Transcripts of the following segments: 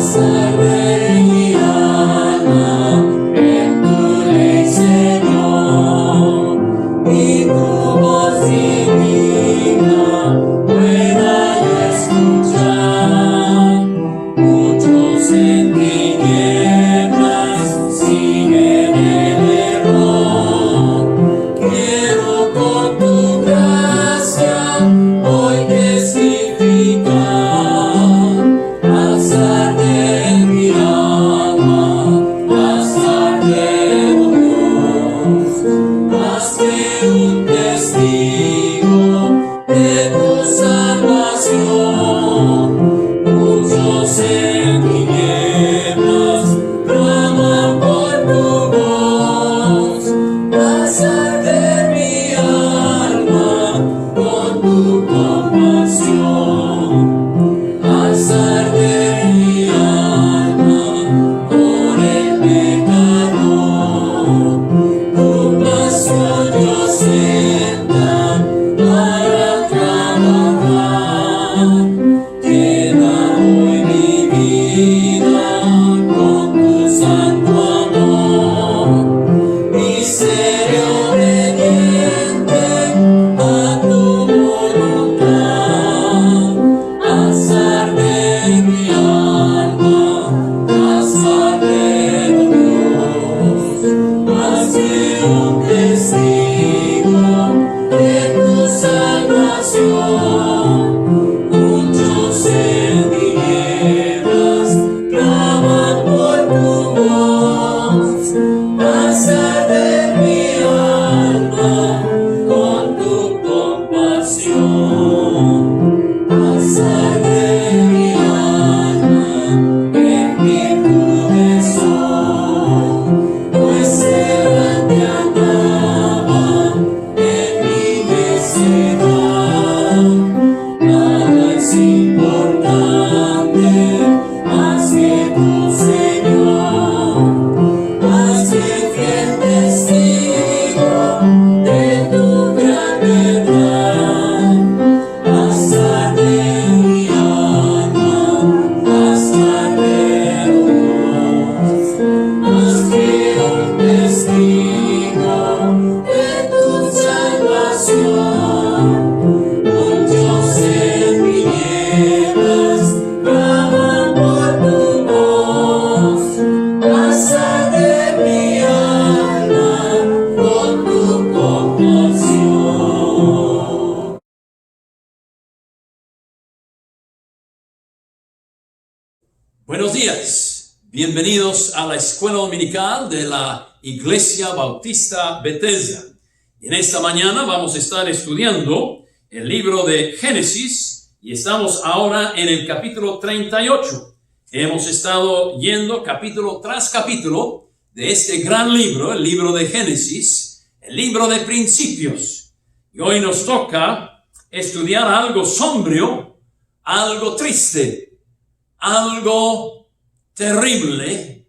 Salve mi alma en tu ley, Señor, y tu voz divina pueda yo escuchar. Muchos en tinieblas siguen el error. Quiero con tu gracia hoy testificar. Alzar de mi alma, alzar de Dios, más que un testigo de tu salvación. Muchos en tinieblas claman por tu voz. Alzar de mi alma con tu compasión. Alzar de mi alma por el pecador. Tu pasión yo sienta para trabajar. Queda hoy mi vida con tu santo amor. Y seré obediente a tu voluntad. Alzar de mi alma, alzar de Dios, más que un testigo de tu salvación. Muchos en tinieblas claman por tu voz. Alzar de mi alma con tu compasión. Alzar de mi alma en virtudes soy, pues errante andaba en mi necedad. Nada es importante más que tu Señor, más que fiel testigo de tu gran verdad. Alzar de mi alma, alzar de Dios, más que un testigo de tu salvación. Muchos en tinieblas claman por tu voz. Alzar de mi alma con tu compasión. Buenos días, bienvenidos a la escuela dominical de la Iglesia Bautista Bethesda. En esta mañana vamos a estar estudiando el libro de Génesis y estamos ahora en el capítulo 38. Hemos estado yendo capítulo tras capítulo de este gran libro, el libro de Génesis, el libro de principios. Y hoy nos toca estudiar algo sombrío, algo triste, algo terrible,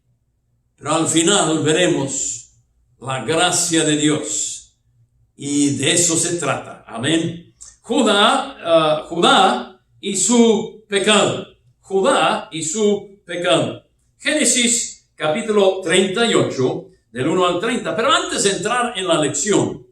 pero al final veremos la gracia de Dios y de eso se trata. Amén. Judá y su pecado. Judá y su pecado. Génesis capítulo 38 del 1 al 30. Pero antes de entrar en la lección,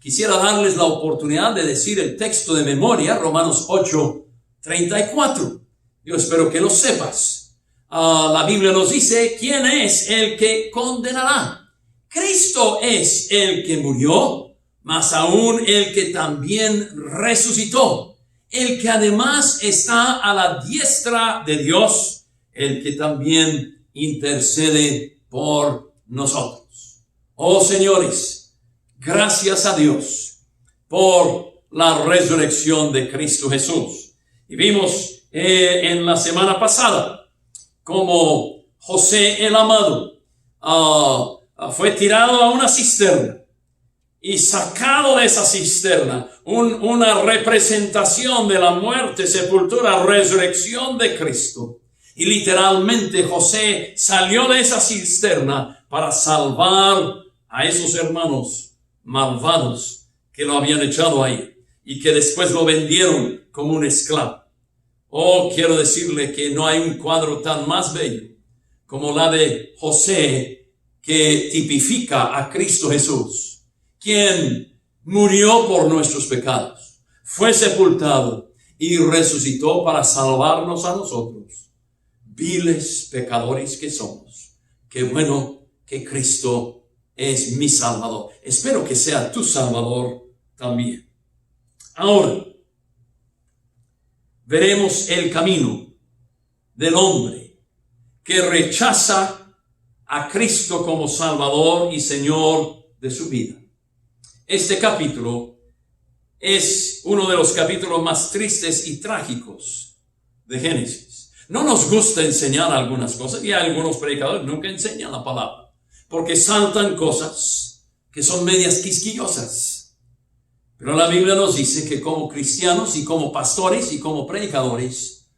quisiera darles la oportunidad de decir el texto de memoria, Romanos 8:34. Yo espero que lo sepas. La Biblia nos dice, ¿quién es el que condenará? Cristo es el que murió, mas aún el que también resucitó, el que además está a la diestra de Dios, el que también intercede por nosotros. Oh señores, gracias a Dios por la resurrección de Cristo Jesús. Y vimos en la semana pasada como José el amado fue tirado a una cisterna y sacado de esa cisterna, una representación de la muerte, sepultura, resurrección de Cristo. Y literalmente José salió de esa cisterna para salvar a esos hermanos malvados que lo habían echado ahí y que después lo vendieron como un esclavo. Oh, quiero decirle que no hay un cuadro tan más bello como la de José, que tipifica a Cristo Jesús, quien murió por nuestros pecados, fue sepultado y resucitó para salvarnos a nosotros, viles pecadores que somos. Qué bueno que Cristo es mi Salvador. Espero que sea tu Salvador también. Ahora, veremos el camino del hombre que rechaza a Cristo como Salvador y Señor de su vida. Este capítulo es uno de los capítulos más tristes y trágicos de Génesis. No nos gusta enseñar algunas cosas, y algunos predicadores nunca enseñan la palabra, porque saltan cosas que son medias quisquillosas. Pero la Biblia nos dice que como cristianos y como pastores y como predicadores,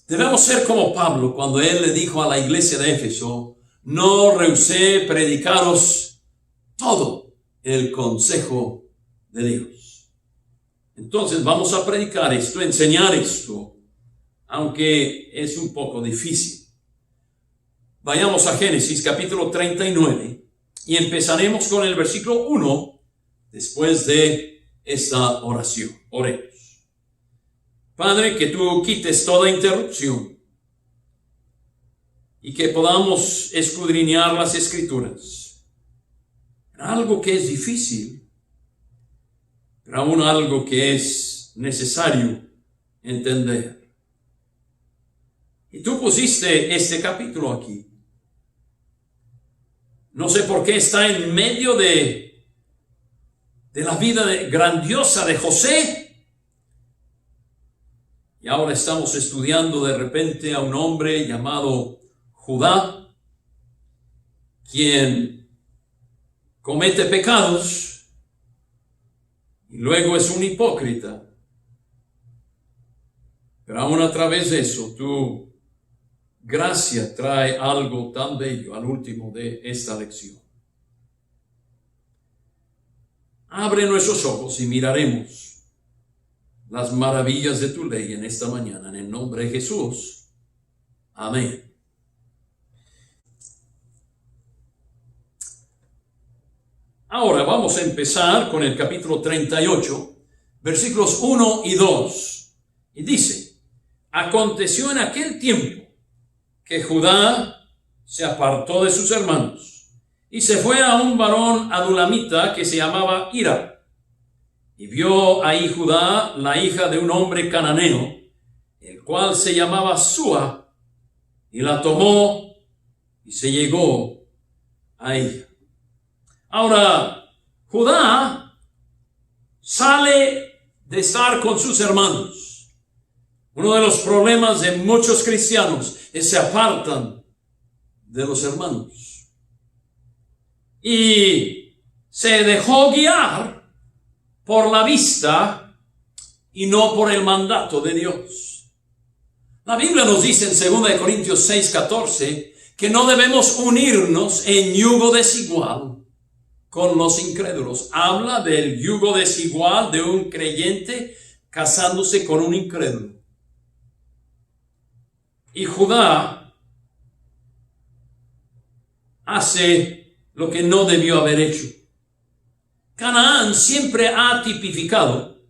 debemos ser como Pablo cuando él le dijo a la iglesia de Éfeso: no rehusé predicaros todo el consejo de Dios. Entonces vamos a predicar esto, enseñar esto, aunque es un poco difícil. Vayamos a Génesis capítulo 39 y empezaremos con el versículo 1 después de esta oración. Oremos. Padre, que tú quites toda interrupción y que podamos escudriñar las Escrituras. Algo que es difícil, pero aún algo que es necesario entender. Y tú pusiste este capítulo aquí. No sé por qué está en medio de la vida grandiosa de José. Y ahora estamos estudiando de repente a un hombre llamado Judá, quien comete pecados y luego es un hipócrita. Pero aún a través de eso, tu gracia trae algo tan bello al último de esta lección. Abre nuestros ojos y miraremos las maravillas de tu ley en esta mañana, en el nombre de Jesús. Amén. Ahora vamos a empezar con el capítulo 38, versículos 1 y 2. Y dice: aconteció en aquel tiempo que Judá se apartó de sus hermanos y se fue a un varón adulamita que se llamaba Hira. Y vio ahí Judá la hija de un hombre cananeo, el cual se llamaba Súa, y la tomó y se llegó a ella. Ahora, Judá sale de estar con sus hermanos. Uno de los problemas de muchos cristianos es que se apartan de los hermanos. Y se dejó guiar por la vista y no por el mandato de Dios. La Biblia nos dice en 2 Corintios 6:14 que no debemos unirnos en yugo desigual con los incrédulos. Habla del yugo desigual de un creyente casándose con un incrédulo. Y Judá hace lo que no debió haber hecho. Canaán siempre ha tipificado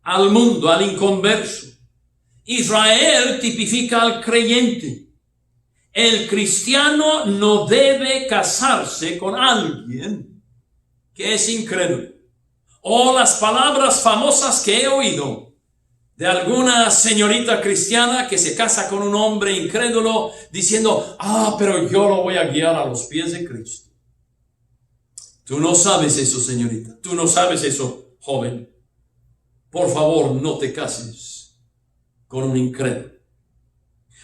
al mundo, al inconverso. Israel tipifica al creyente. El cristiano no debe casarse con alguien que es incrédulo. O las palabras famosas que he oído de alguna señorita cristiana que se casa con un hombre incrédulo diciendo: pero yo lo voy a guiar a los pies de Cristo. Tú no sabes eso, señorita. Tú no sabes eso, joven. Por favor, no te cases con un incrédulo.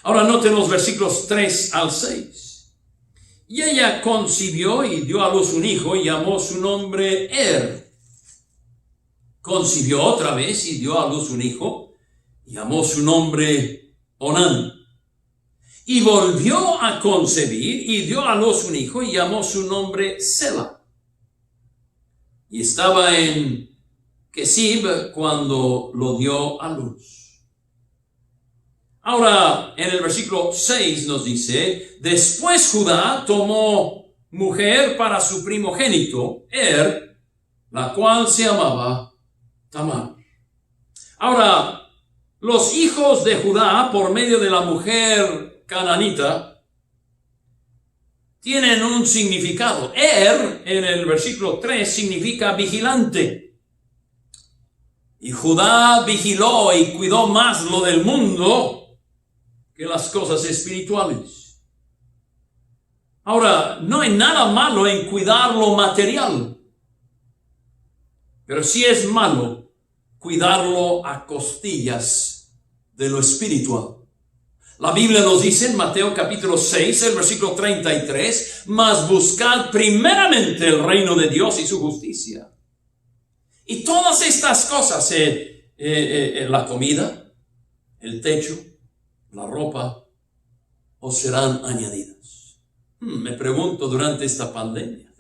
Ahora noten los versículos 3 al 6. Y ella concibió y dio a luz un hijo y llamó su nombre Er. Concibió otra vez y dio a luz un hijo y llamó su nombre Onán. Y volvió a concebir y dio a luz un hijo y llamó su nombre Sela. Y estaba en Kesib cuando lo dio a luz. Ahora, en el versículo 6 nos dice, después Judá tomó mujer para su primogénito, la cual se llamaba Tamar. Ahora, los hijos de Judá, por medio de la mujer cananita, tienen un significado. En el versículo 3, significa vigilante. Y Judá vigiló y cuidó más lo del mundo que las cosas espirituales. Ahora, no hay nada malo en cuidar lo material, pero sí es malo cuidarlo a costillas de lo espiritual. La Biblia nos dice en Mateo capítulo 6, el versículo 33, mas buscad primeramente el reino de Dios y su justicia. Y todas estas cosas, la comida, el techo, la ropa, os serán añadidas. Me pregunto durante esta pandemia,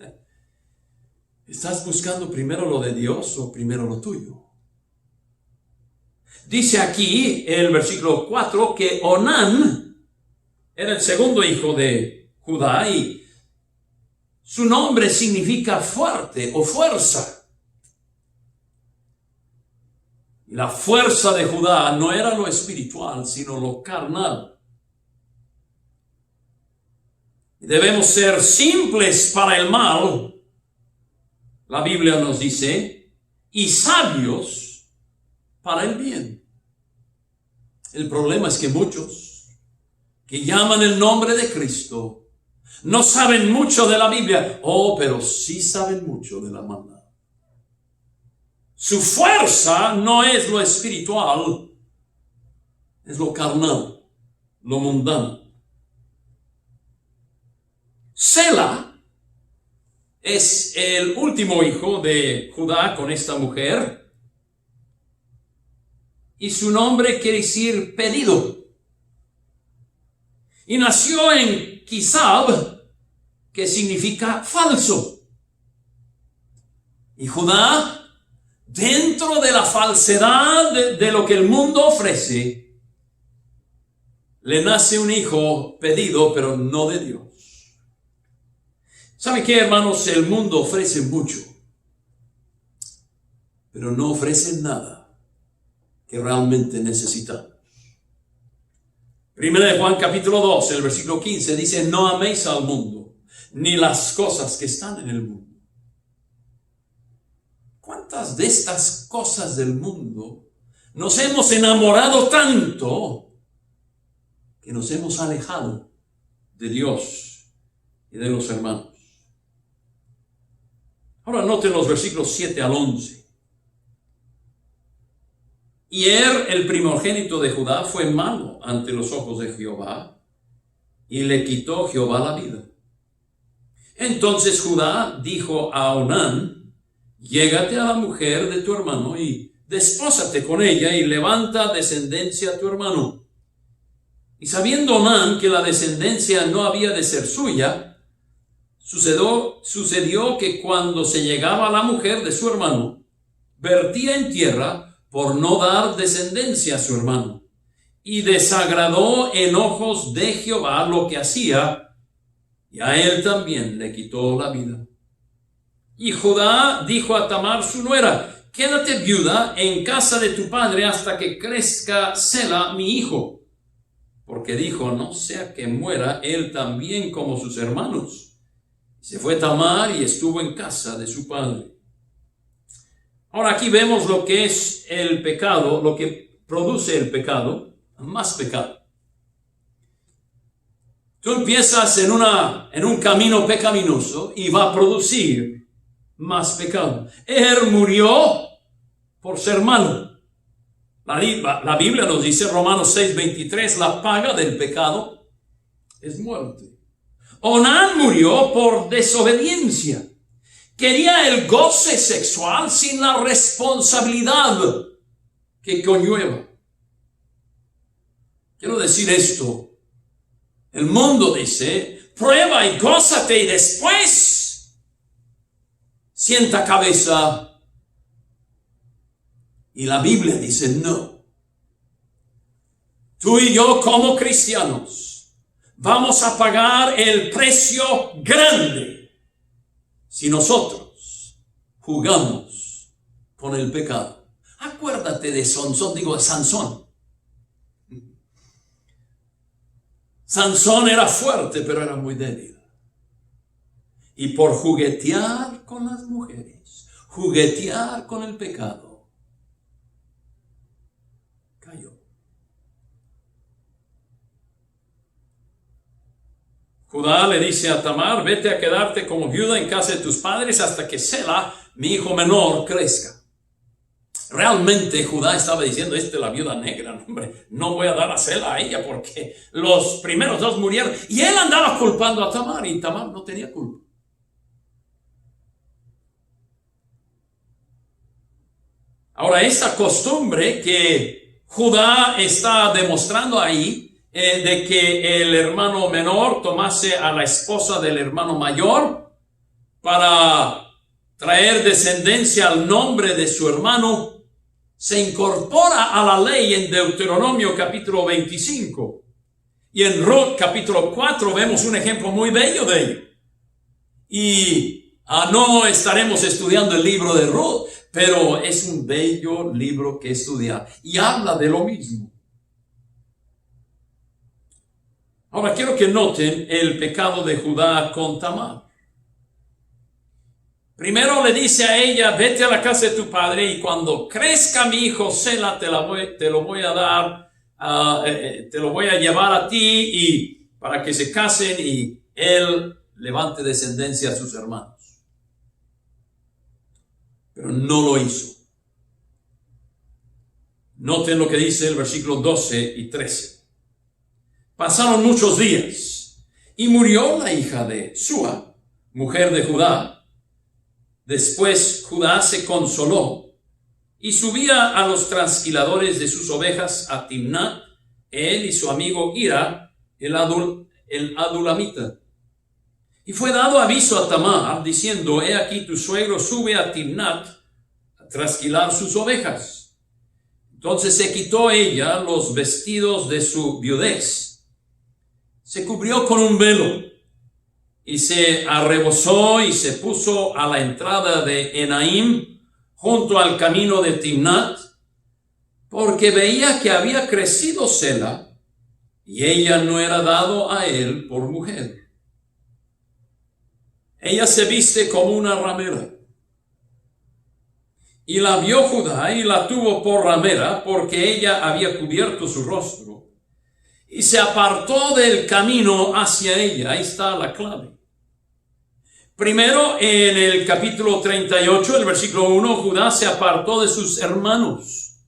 ¿estás buscando primero lo de Dios o primero lo tuyo? Dice aquí el versículo 4 que Onán era el segundo hijo de Judá y su nombre significa fuerte o fuerza. Y la fuerza de Judá no era lo espiritual, sino lo carnal. Debemos ser simples para el mal, la Biblia nos dice, y sabios para el bien. El problema es que muchos que llaman el nombre de Cristo no saben mucho de la Biblia, pero sí saben mucho de la maldad. Su fuerza no es lo espiritual, es lo carnal, lo mundano. Sela es el último hijo de Judá con esta mujer y su nombre quiere decir pedido. Y nació en Kisab, que significa falso. Y Judá, dentro de la falsedad de lo que el mundo ofrece, le nace un hijo pedido, pero no de Dios. ¿Sabe qué, hermanos? El mundo ofrece mucho, pero no ofrece nada que realmente necesitamos. Primera de Juan capítulo 2, el versículo 15 dice, no améis al mundo, ni las cosas que están en el mundo. ¿Cuántas de estas cosas del mundo nos hemos enamorado tanto que nos hemos alejado de Dios y de los hermanos? Ahora noten los versículos 7 al 11. Y el primogénito de Judá, fue malo ante los ojos de Jehová, y le quitó Jehová la vida. Entonces Judá dijo a Onán, llégate a la mujer de tu hermano y despósate con ella y levanta descendencia a tu hermano. Y sabiendo Onán que la descendencia no había de ser suya, sucedió que cuando se llegaba a la mujer de su hermano, vertía en tierra por no dar descendencia a su hermano. Y desagradó en ojos de Jehová lo que hacía, y a él también le quitó la vida. Y Judá dijo a Tamar su nuera, quédate viuda en casa de tu padre hasta que crezca Sela mi hijo. Porque dijo, no sea que muera él también como sus hermanos. Se fue Tamar y estuvo en casa de su padre. Ahora aquí vemos lo que es el pecado, lo que produce el pecado, más pecado. Tú empiezas en un camino pecaminoso y va a producir más pecado. Murió por ser malo. La Biblia nos dice, Romanos 6:23, la paga del pecado es muerte. Onán murió por desobediencia. Quería el goce sexual sin la responsabilidad que conlleva. Quiero decir esto. El mundo dice, prueba y gózate y después sienta cabeza. Y la Biblia dice, no. Tú y yo como cristianos vamos a pagar el precio grande si nosotros jugamos con el pecado. Acuérdate de Sansón. Sansón era fuerte, pero era muy débil. Y por juguetear con las mujeres, juguetear con el pecado, cayó. Judá le dice a Tamar, vete a quedarte como viuda en casa de tus padres hasta que Sela, mi hijo menor, crezca. Realmente Judá estaba diciendo, esta es la viuda negra, hombre, no voy a dar a Sela a ella porque los primeros dos murieron. Y él andaba culpando a Tamar y Tamar no tenía culpa. Ahora, esta costumbre que Judá está demostrando ahí, de que el hermano menor tomase a la esposa del hermano mayor para traer descendencia al nombre de su hermano, se incorpora a la ley en Deuteronomio capítulo 25. Y en Ruth capítulo 4 vemos un ejemplo muy bello de ello. Y no estaremos estudiando el libro de Ruth, pero es un bello libro que estudiar. Y habla de lo mismo. Ahora quiero que noten el pecado de Judá con Tamar. Primero le dice a ella, vete a la casa de tu padre y cuando crezca mi hijo Sela te lo voy a dar, te lo voy a llevar a ti y para que se casen y él levante descendencia a sus hermanos. Pero no lo hizo. Noten lo que dice el versículo 12 y 13. Pasaron muchos días y murió la hija de Súa, mujer de Judá. Después Judá se consoló y subía a los trasquiladores de sus ovejas a Timnat, él y su amigo Hira, el adulamita. Y fue dado aviso a Tamar, diciendo, he aquí tu suegro sube a Timnat a trasquilar sus ovejas. Entonces se quitó ella los vestidos de su viudez, se cubrió con un velo y se arrebozó y se puso a la entrada de Enaim junto al camino de Timnat, porque veía que había crecido Sela y ella no era dado a él por mujer. Ella se viste como una ramera. Y la vio Judá y la tuvo por ramera porque ella había cubierto su rostro. Y se apartó del camino hacia ella. Ahí está la clave. Primero, en el capítulo 38, el versículo 1, Judá se apartó de sus hermanos.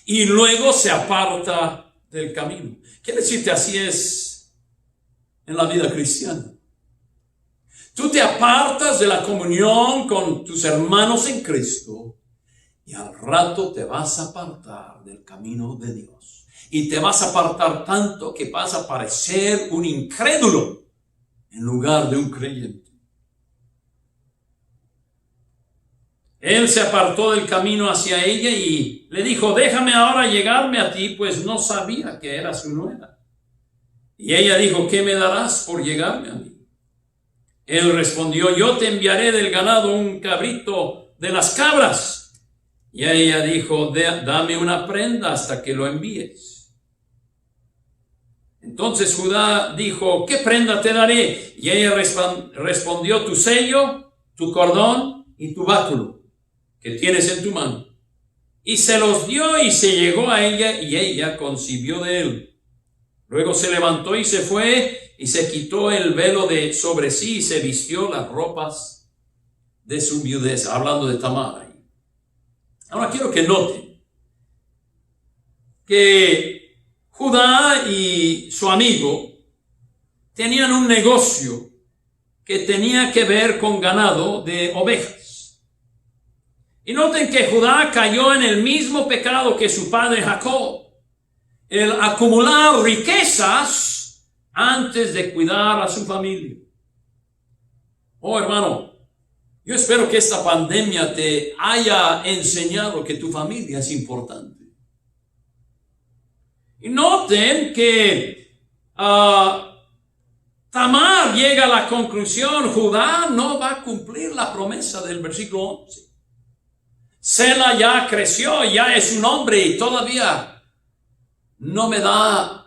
Y luego se aparta del camino. Quiere decirte, así es en la vida cristiana. Tú te apartas de la comunión con tus hermanos en Cristo y al rato te vas a apartar del camino de Dios. Y te vas a apartar tanto que vas a parecer un incrédulo en lugar de un creyente. Él se apartó del camino hacia ella y le dijo, déjame ahora llegarme a ti, pues no sabía que era su nuera. Y ella dijo, ¿qué me darás por llegarme a mí? Él respondió, yo te enviaré del ganado un cabrito de las cabras. Y ella dijo, dame una prenda hasta que lo envíes. Entonces Judá dijo, ¿qué prenda te daré? Y ella respondió, tu sello, tu cordón y tu báculo que tienes en tu mano. Y se los dio y se llegó a ella y ella concibió de él. Luego se levantó y se fue y se quitó el velo de sobre sí y se vistió las ropas de su viudez, hablando de Tamar. Ahora quiero que noten que Judá y su amigo tenían un negocio que tenía que ver con ganado de ovejas. Y noten que Judá cayó en el mismo pecado que su padre Jacob, el acumular riquezas antes de cuidar a su familia. Oh, hermano, yo espero que esta pandemia te haya enseñado que tu familia es importante. Y noten que Tamar llega a la conclusión, Judá no va a cumplir la promesa del versículo 11. Sela ya creció, ya es un hombre y todavía no me da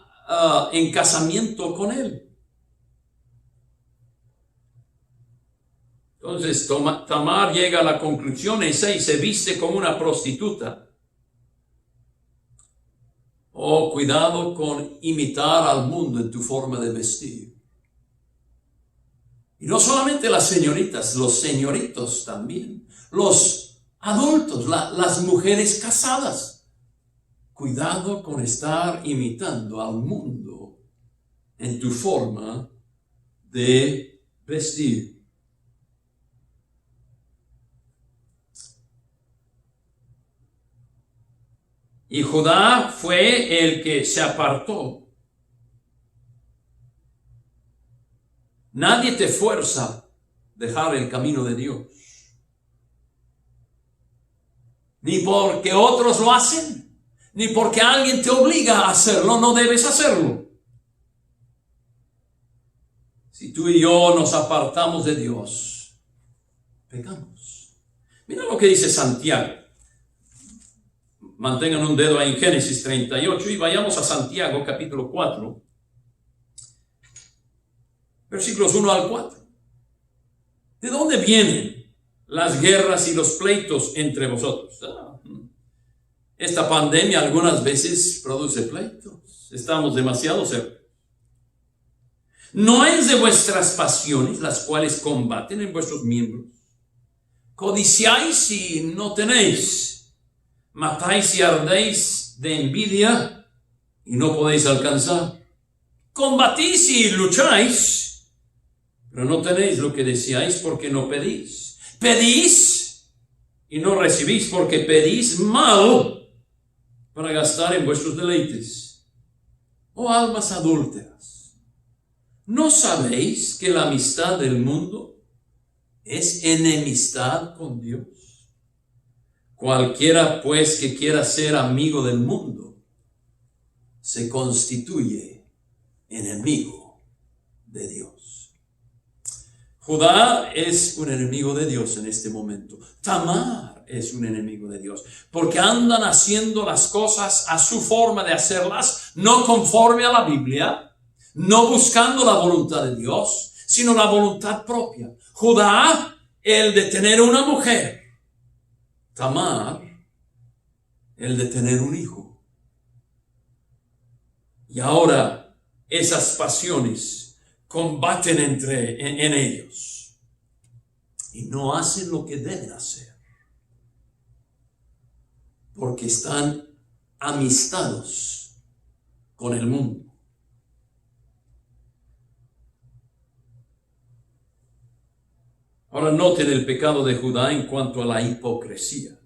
en casamiento con él. Entonces Tamar llega a la conclusión y se viste como una prostituta. Oh, cuidado con imitar al mundo en tu forma de vestir. Y no solamente las señoritas, los señoritos también. Los adultos, las mujeres casadas. Cuidado con estar imitando al mundo en tu forma de vestir. Y Judá fue el que se apartó. Nadie te fuerza a dejar el camino de Dios. Ni porque otros lo hacen, ni porque alguien te obliga a hacerlo, no debes hacerlo. Si tú y yo nos apartamos de Dios, pecamos. Mira lo que dice Santiago. Mantengan un dedo ahí en Génesis 38 y vayamos a Santiago capítulo 4, versículos 1 al 4. ¿De dónde vienen las guerras y los pleitos entre vosotros? Esta pandemia algunas veces produce pleitos. Estamos demasiado cerca. ¿No es de vuestras pasiones las cuales combaten en vuestros miembros? Codiciáis y no tenéis. Matáis y ardéis de envidia y no podéis alcanzar. Combatís y lucháis, pero no tenéis lo que deseáis porque no pedís. Pedís y no recibís porque pedís mal para gastar en vuestros deleites. Oh almas adúlteras, ¿no sabéis que la amistad del mundo es enemistad con Dios? Cualquiera pues que quiera ser amigo del mundo se constituye enemigo de Dios. Judá es un enemigo de Dios en este momento. Tamar es un enemigo de Dios porque andan haciendo las cosas a su forma de hacerlas, no conforme a la Biblia, no buscando la voluntad de Dios, sino la voluntad propia. Judá, el de tener una mujer. Tamar, el de tener un hijo. Y ahora esas pasiones combaten en ellos y no hacen lo que deben hacer porque están amistados con el mundo. Ahora noten el pecado de Judá en cuanto a la hipocresía.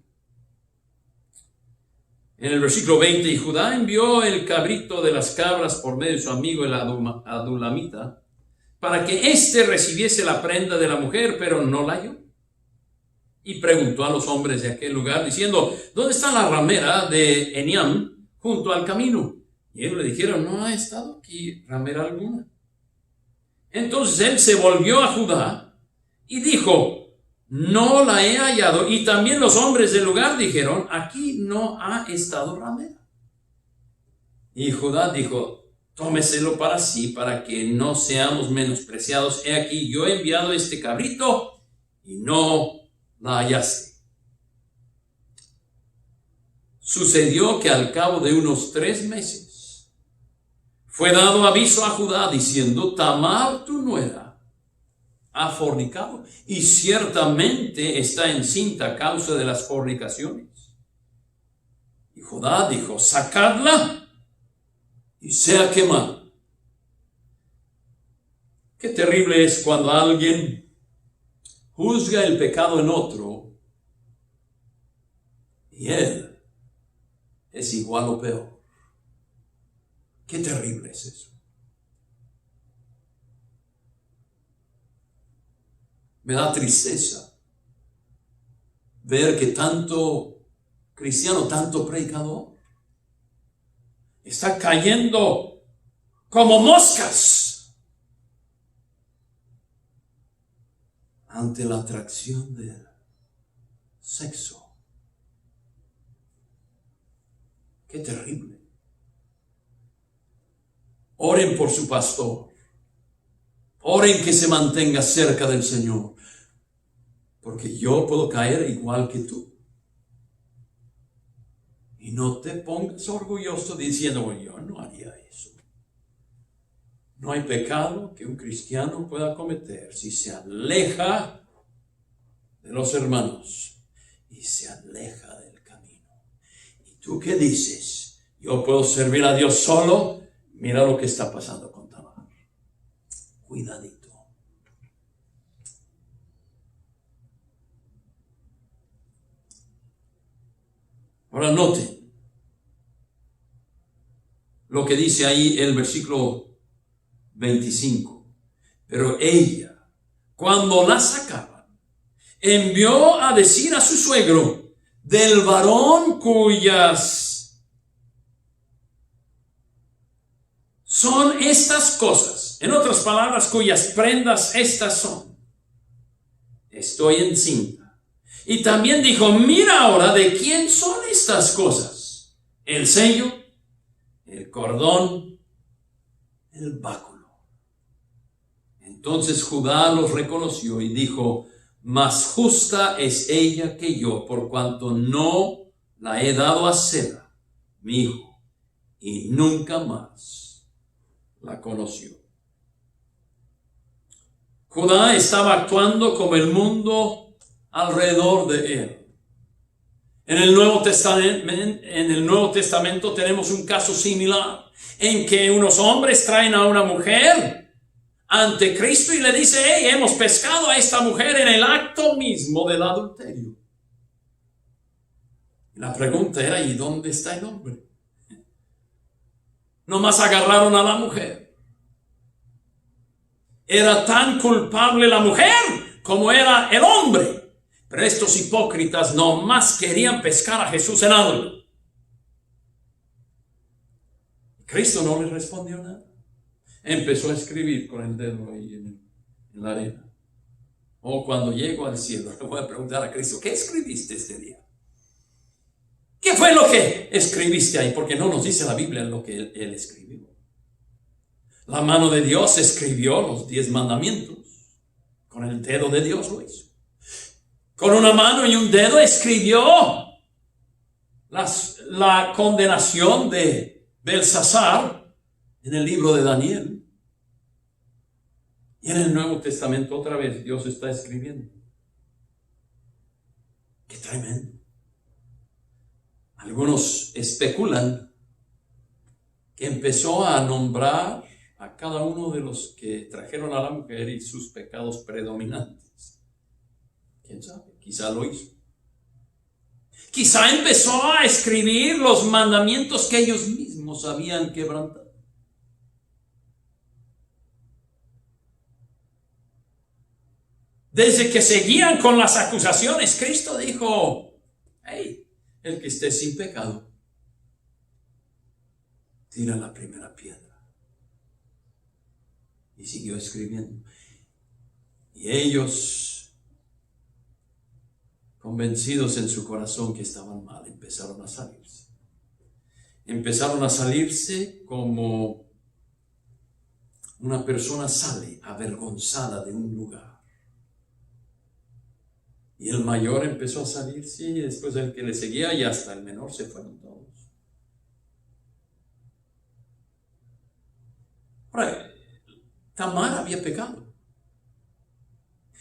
En el versículo 20, y Judá envió el cabrito de las cabras por medio de su amigo el adulamita, para que éste recibiese la prenda de la mujer, pero no la halló. Y preguntó a los hombres de aquel lugar, diciendo, ¿dónde está la ramera de Eniam junto al camino? Y ellos le dijeron, no ha estado aquí ramera alguna. Entonces él se volvió a Judá y dijo, no la he hallado. Y también los hombres del lugar dijeron, aquí no ha estado ramera. Y Judá dijo, tómeselo para sí, para que no seamos menospreciados. He aquí, yo he enviado este cabrito y no la hallaste. Sucedió que al cabo de unos 3 meses fue dado aviso a Judá diciendo, Tamar tu nuera ha fornicado y ciertamente está encinta a causa de las fornicaciones. Y Judá dijo, sacadla y sea quemada. Qué terrible es cuando alguien juzga el pecado en otro y él es igual o peor. Qué terrible es eso. Me da tristeza ver que tanto cristiano, tanto predicador, está cayendo como moscas ante la atracción del sexo. Qué terrible. Oren por su pastor. Oren que se mantenga cerca del Señor. Porque yo puedo caer igual que tú. Y no te pongas orgulloso diciendo, bueno, yo no haría eso. No hay pecado que un cristiano pueda cometer si se aleja de los hermanos y se aleja del camino. ¿Y tú qué dices? Yo puedo servir a Dios solo. Mira lo que está pasando con Tamar. Cuidadito. Ahora noten lo que dice ahí el versículo 25. Pero ella, cuando la sacaban, envió a decir a su suegro, del varón cuyas son estas cosas, en otras palabras, cuyas prendas estas son, estoy encinta. Y también dijo, mira ahora de quién son estas cosas, el sello, el cordón, el báculo. Entonces Judá los reconoció y dijo, más justa es ella que yo, por cuanto no la he dado a Sela, mi hijo, y nunca más la conoció. Judá estaba actuando como el mundo alrededor de él. En el Nuevo Testamento tenemos un caso similar, en que unos hombres traen a una mujer ante Cristo y le dice, hey, hemos pescado a esta mujer en el acto mismo del adulterio. Y la pregunta era, ¿y dónde está el hombre? Nomás agarraron a la mujer. Era tan culpable la mujer como era el hombre. Pero estos hipócritas nomás querían pescar a Jesús en algo. Cristo no le respondió nada. Empezó a escribir con el dedo ahí en la arena. Cuando llego al cielo, le voy a preguntar a Cristo, ¿qué escribiste este día? ¿Qué fue lo que escribiste ahí? Porque no nos dice la Biblia lo que él escribió. La mano de Dios escribió los 10 mandamientos. Con el dedo de Dios lo hizo. Con una mano y un dedo escribió la condenación de Belsasar en el libro de Daniel. Y en el Nuevo Testamento otra vez Dios está escribiendo. ¡Qué tremendo! Algunos especulan que empezó a nombrar a cada uno de los que trajeron a la mujer y sus pecados predominantes. ¿Quién sabe? Quizá lo hizo. Quizá empezó a escribir los mandamientos que ellos mismos habían quebrantado. Desde que seguían con las acusaciones, Cristo dijo, hey, el que esté sin pecado, tira la primera piedra. Y siguió escribiendo. Y ellos, convencidos en su corazón que estaban mal, empezaron a salirse. Empezaron a salirse como una persona sale avergonzada de un lugar. Y el mayor empezó a salirse y después el que le seguía y hasta el menor se fueron todos. Ahora, Tamar había pecado.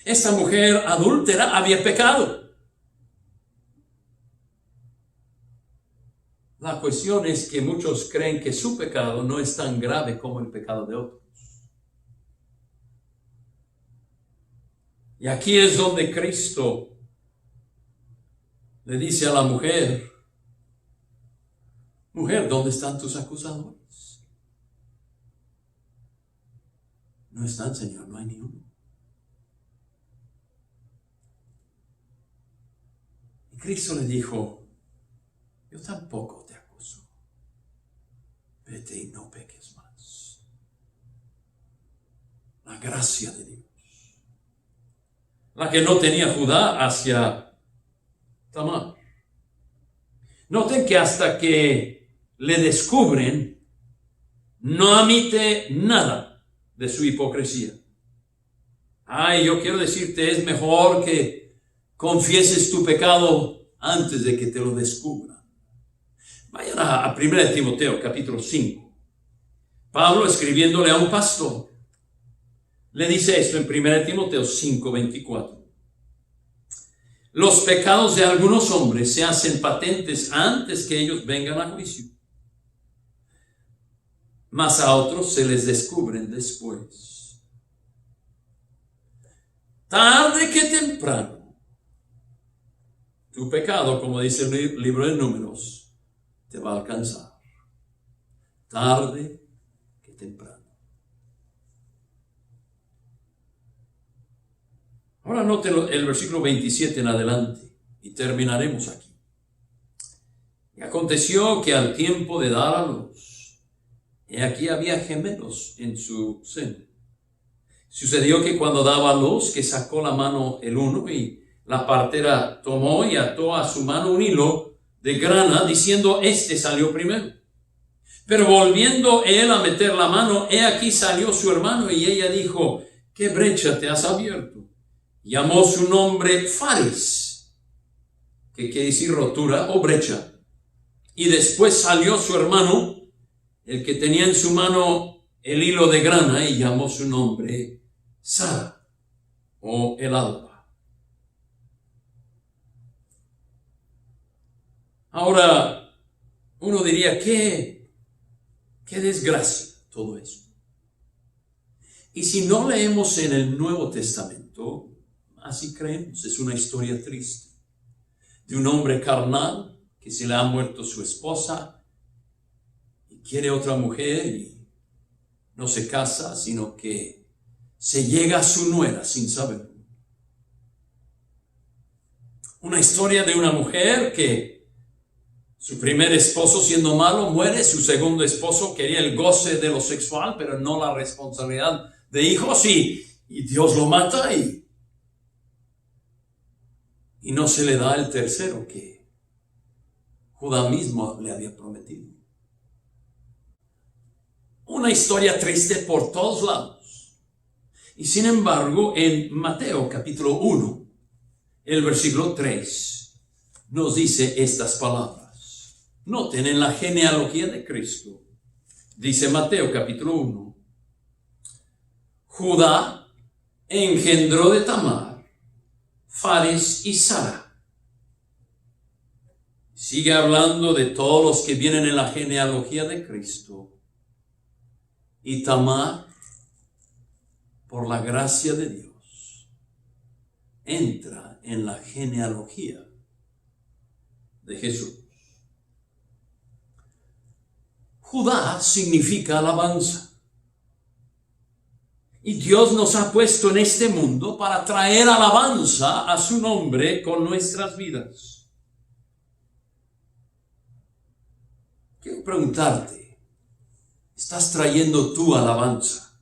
Esta mujer adúltera había pecado. La cuestión es que muchos creen que su pecado no es tan grave como el pecado de otros. Y aquí es donde Cristo le dice a la mujer, mujer, ¿dónde están tus acusadores? No están, Señor, no hay ni uno. Y Cristo le dijo, yo tampoco te acuso. vete y no peques más. La gracia de Dios, la que no tenía Judá hacia Tamar. Noten que hasta que le descubren, no admite nada de su hipocresía. Yo quiero decirte, es mejor que confieses tu pecado antes de que te lo descubran. Vayan a 1 Timoteo, capítulo 5. Pablo, escribiéndole a un pastor, le dice esto en 1 Timoteo 5, 24. Los pecados de algunos hombres se hacen patentes antes que ellos vengan a juicio, mas a otros se les descubren después. Tarde que temprano, tu pecado, como dice el libro de Números, te va a alcanzar. Tarde que temprano. Ahora noten el versículo 27 en adelante y terminaremos aquí. Y aconteció que al tiempo de dar a luz, y aquí había gemelos en su seno. Sucedió que cuando daba a luz, que sacó la mano el uno, y la partera tomó y ató a su mano un hilo de grana, diciendo, este salió primero. Pero volviendo él a meter la mano, he aquí salió su hermano, y ella dijo, ¿qué brecha te has abierto? Llamó su nombre Fares, que quiere decir rotura o brecha. Y después salió su hermano, el que tenía en su mano el hilo de grana, y llamó su nombre Sara o el alba. Ahora, uno diría, qué desgracia todo eso. Y si no leemos en el Nuevo Testamento, así creemos, es una historia triste de un hombre carnal que se le ha muerto su esposa y quiere otra mujer y no se casa, sino que se llega a su nuera sin saberlo. Una historia de una mujer que su primer esposo, siendo malo, muere. Su segundo esposo quería el goce de lo sexual, pero no la responsabilidad de hijos, y Dios lo mata y no se le da el tercero que Judá mismo le había prometido. Una historia triste por todos lados. Y sin embargo, en Mateo capítulo 1, el versículo 3, nos dice estas palabras. Noten en la genealogía de Cristo. Dice Mateo capítulo 1. Judá engendró de Tamar Fares y Sara. Sigue hablando de todos los que vienen en la genealogía de Cristo. Y Tamar, por la gracia de Dios, entra en la genealogía de Jesús. Judá significa alabanza. Y Dios nos ha puesto en este mundo para traer alabanza a su nombre con nuestras vidas. Quiero preguntarte, ¿estás trayendo tu alabanza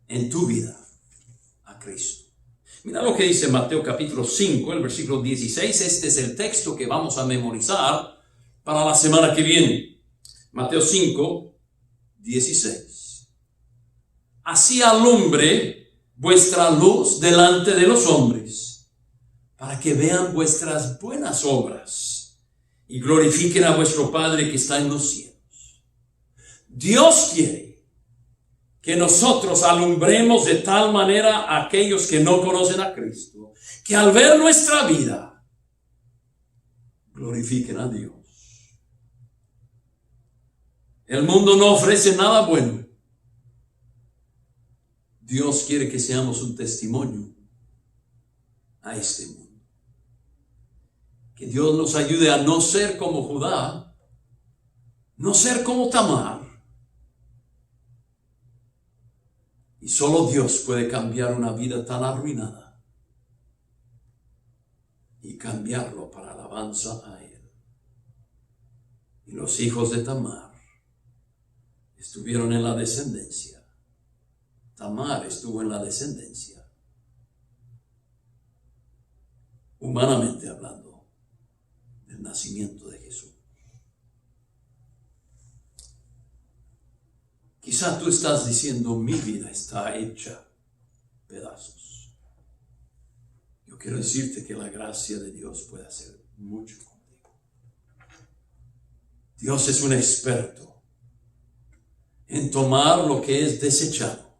en tu vida a Cristo? Mira lo que dice Mateo capítulo 5, el versículo 16. Este es el texto que vamos a memorizar para la semana que viene. Mateo 5, 16. Así alumbre vuestra luz delante de los hombres, para que vean vuestras buenas obras y glorifiquen a vuestro Padre que está en los cielos. Dios quiere que nosotros alumbremos de tal manera a aquellos que no conocen a Cristo, que al ver nuestra vida, glorifiquen a Dios. El mundo no ofrece nada bueno. Dios quiere que seamos un testimonio a este mundo. Que Dios nos ayude a no ser como Judá, no ser como Tamar. Y solo Dios puede cambiar una vida tan arruinada y cambiarlo para alabanza a Él. Y los hijos de Tamar estuvieron en la descendencia. Tamar estuvo en la descendencia. Humanamente hablando, del nacimiento de Jesús. Quizá tú estás diciendo, mi vida está hecha pedazos. Yo quiero decirte que la gracia de Dios puede hacer mucho contigo. Dios es un experto en tomar lo que es desechado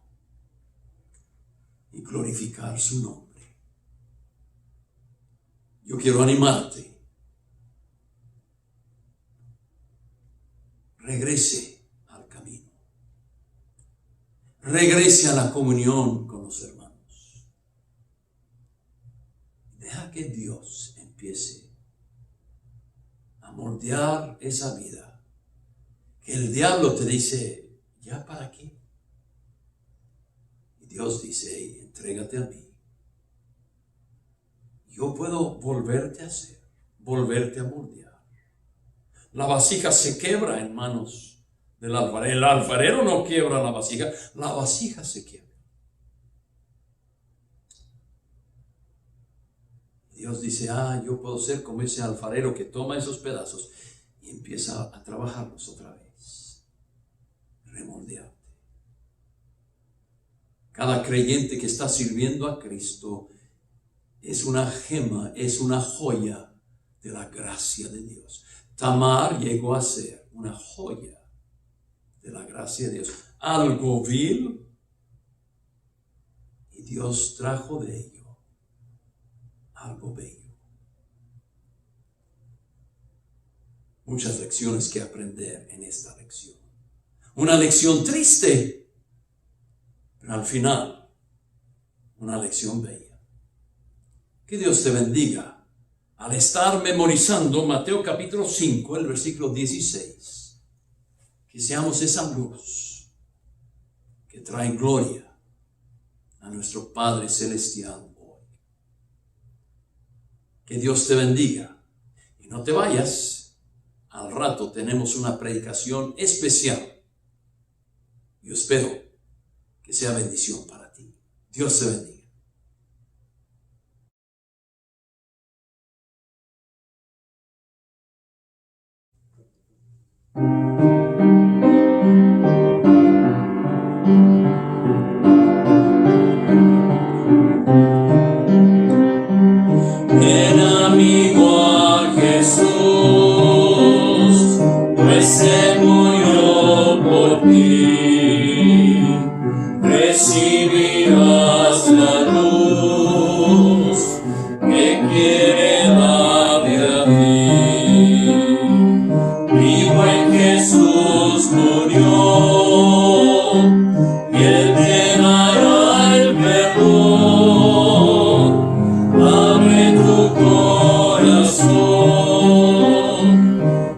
y glorificar su nombre. Yo quiero animarte. Regrese al camino. Regrese a la comunión con los hermanos. Deja que Dios empiece a moldear esa vida. Que el diablo te dice, ¿ya para qué? Y Dios dice, hey, entrégate a mí. Yo puedo volverte a hacer, volverte a moldear. La vasija se quebra en manos del alfarero. El alfarero no quiebra la vasija se quiebra. Dios dice, yo puedo ser como ese alfarero que toma esos pedazos y empieza a trabajarlos otra vez. Remoldearte. Cada creyente que está sirviendo a Cristo es una gema, es una joya de la gracia de Dios. Tamar llegó a ser una joya de la gracia de Dios. Algo vil, y Dios trajo de ello algo bello. Muchas lecciones que aprender en esta lección. Una lección triste, pero al final, una lección bella. Que Dios te bendiga al estar memorizando Mateo capítulo 5, el versículo 16. Que seamos esa luz que trae gloria a nuestro Padre Celestial hoy. Que Dios te bendiga. Y no te vayas. Al rato tenemos una predicación especial. Yo espero que sea bendición para ti. Dios te bendiga. Ven amigo a Jesús, pues se murió por ti. Recibirás la luz que quiere darte a ti. Vivo en Jesús murió, y Él te dará el perdón. Abre tu corazón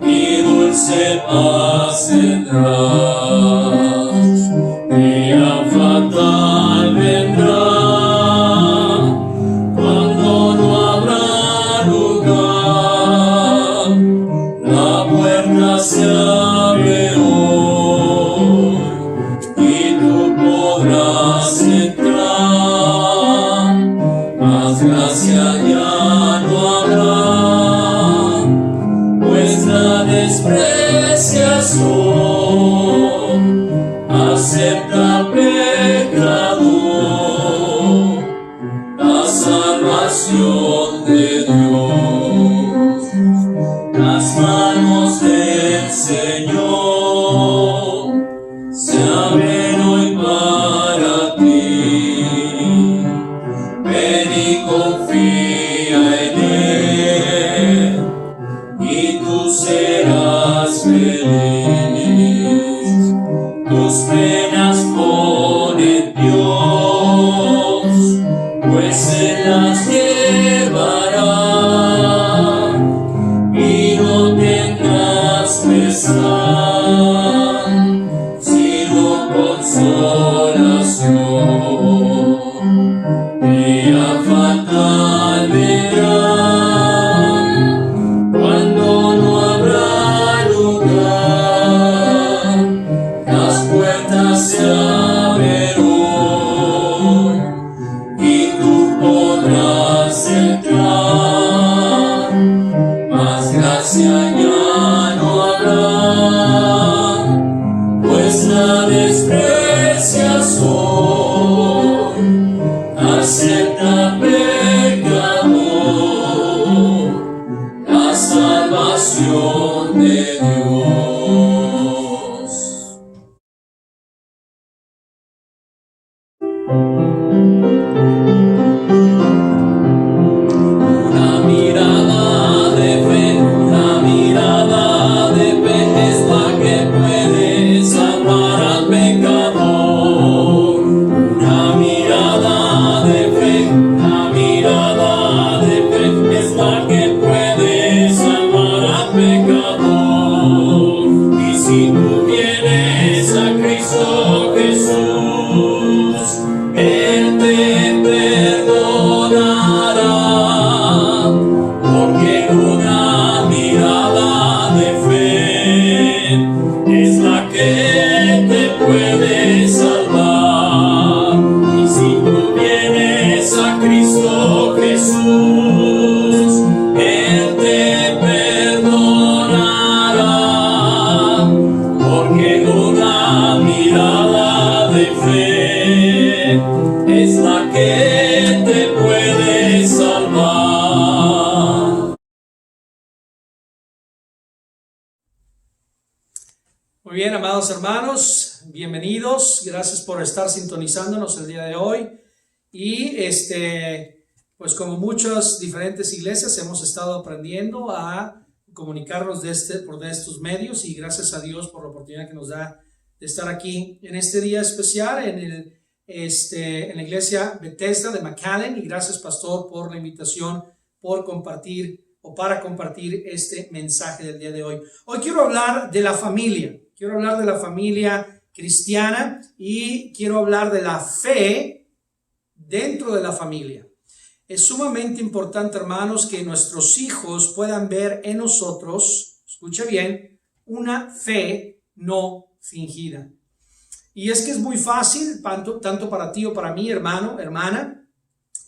y dulce paz tendrás. Día fatal vendrá cuando no habrá lugar. La puerta se abre hoy y tú podrás entrar. Más gracia ya no habrá, pues la despreciación acepta pecador. Una mirada de fe, una mirada de fe es la que puede salvar al pecador. Una mirada de fe, una mirada de fe es la que puede salvar al pecador. Y si tú vienes a Cristo Jesús, Él te perdonará, porque una mirada de fe es la que te puede salvar. Y si tú vienes a Cristo Jesús, Él te perdonará, porque una mirada de fe es la que te puede salvar. Muy bien, amados hermanos, bienvenidos. Gracias por estar sintonizándonos el día de hoy. Y pues como muchas diferentes iglesias hemos estado aprendiendo a comunicarnos por estos medios, y gracias a Dios por la oportunidad que nos da de estar aquí en este día especial en la iglesia Bethesda de McAllen. Y gracias, pastor, por la invitación, por compartir o para compartir este mensaje del día de hoy. Hoy quiero hablar de la familia. Quiero hablar de la familia cristiana y quiero hablar de la fe dentro de la familia. Es sumamente importante, hermanos, que nuestros hijos puedan ver en nosotros, escuche bien, una fe no fingida. Y es que es muy fácil, tanto para ti o para mí, hermano, hermana,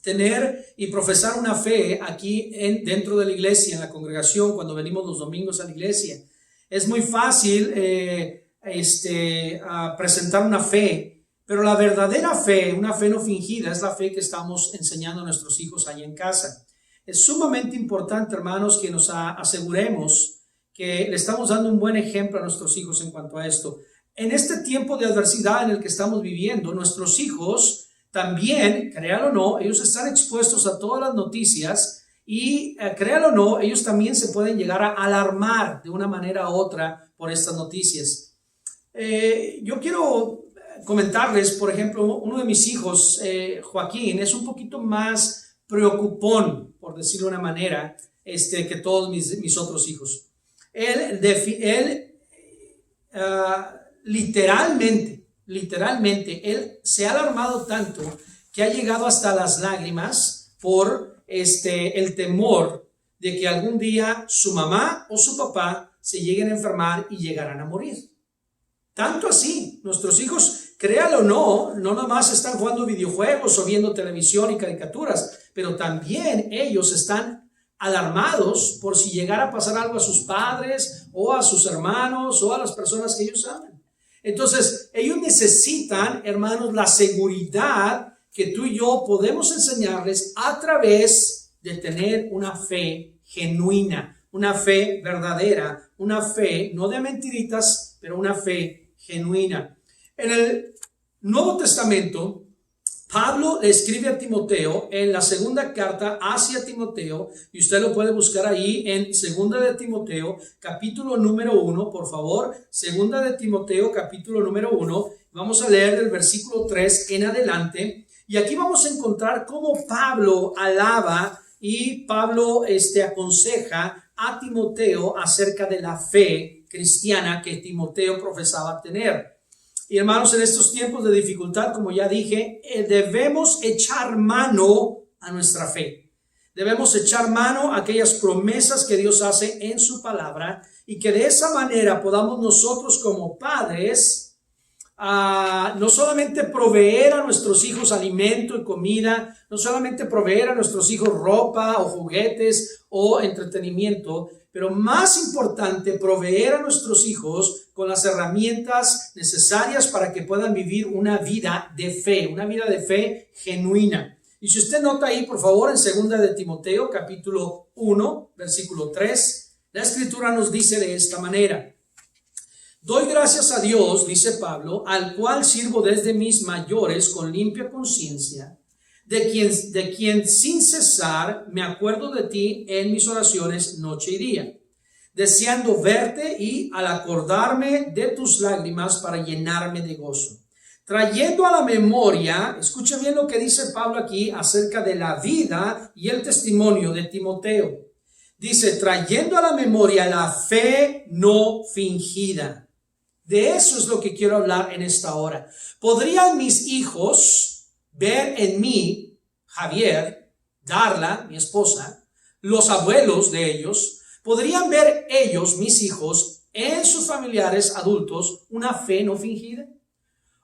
tener y profesar una fe aquí dentro de la iglesia, en la congregación, cuando venimos los domingos a la iglesia. Es muy fácil presentar una fe, pero la verdadera fe, una fe no fingida, es la fe que estamos enseñando a nuestros hijos ahí en casa. Es sumamente importante, hermanos, que nos aseguremos que le estamos dando un buen ejemplo a nuestros hijos en cuanto a esto. En este tiempo de adversidad en el que estamos viviendo, nuestros hijos también, créalo o no, ellos están expuestos a todas las noticias. Y créalo o no, ellos también se pueden llegar a alarmar de una manera u otra por estas noticias. Yo quiero comentarles, por ejemplo, uno de mis hijos, Joaquín, es un poquito más preocupón, por decirlo de una manera, que todos mis otros hijos. Él literalmente, él se ha alarmado tanto que ha llegado hasta las lágrimas por el temor de que algún día su mamá o su papá se lleguen a enfermar y llegarán a morir. Tanto así, nuestros hijos, créalo o no, no nomás están jugando videojuegos o viendo televisión y caricaturas, pero también ellos están alarmados por si llegara a pasar algo a sus padres o a sus hermanos o a las personas que ellos aman. Entonces, ellos necesitan, hermanos, la seguridad que tú y yo podemos enseñarles a través de tener una fe genuina, una fe verdadera, una fe no de mentiritas, pero una fe genuina. En el Nuevo Testamento, Pablo le escribe a Timoteo en la segunda carta hacia Timoteo, y usted lo puede buscar ahí en segunda de Timoteo, capítulo número 1, por favor, segunda de Timoteo, capítulo número 1, vamos a leer del versículo 3 en adelante. Y aquí vamos a encontrar cómo Pablo alaba y Pablo aconseja a Timoteo acerca de la fe cristiana que Timoteo profesaba tener. Y hermanos, en estos tiempos de dificultad, como ya dije, debemos echar mano a nuestra fe. Debemos echar mano a aquellas promesas que Dios hace en su palabra, y que de esa manera podamos nosotros como padres no solamente proveer a nuestros hijos alimento y comida, no solamente proveer a nuestros hijos ropa o juguetes o entretenimiento, pero más importante, proveer a nuestros hijos con las herramientas necesarias para que puedan vivir una vida de fe genuina. Y si usted nota ahí, por favor, en segunda de Timoteo, capítulo 1, versículo 3, la escritura nos dice de esta manera: Doy gracias a Dios, dice Pablo, al cual sirvo desde mis mayores con limpia conciencia, de quien sin cesar me acuerdo de ti en mis oraciones noche y día, deseando verte y al acordarme de tus lágrimas para llenarme de gozo. Trayendo a la memoria, escucha bien lo que dice Pablo aquí acerca de la vida y el testimonio de Timoteo. Dice, trayendo a la memoria la fe no fingida. De eso es lo que quiero hablar en esta hora. ¿Podrían mis hijos ver en mí, Javier, Darla, mi esposa, los abuelos de ellos, podrían ver ellos, mis hijos, en sus familiares adultos, una fe no fingida?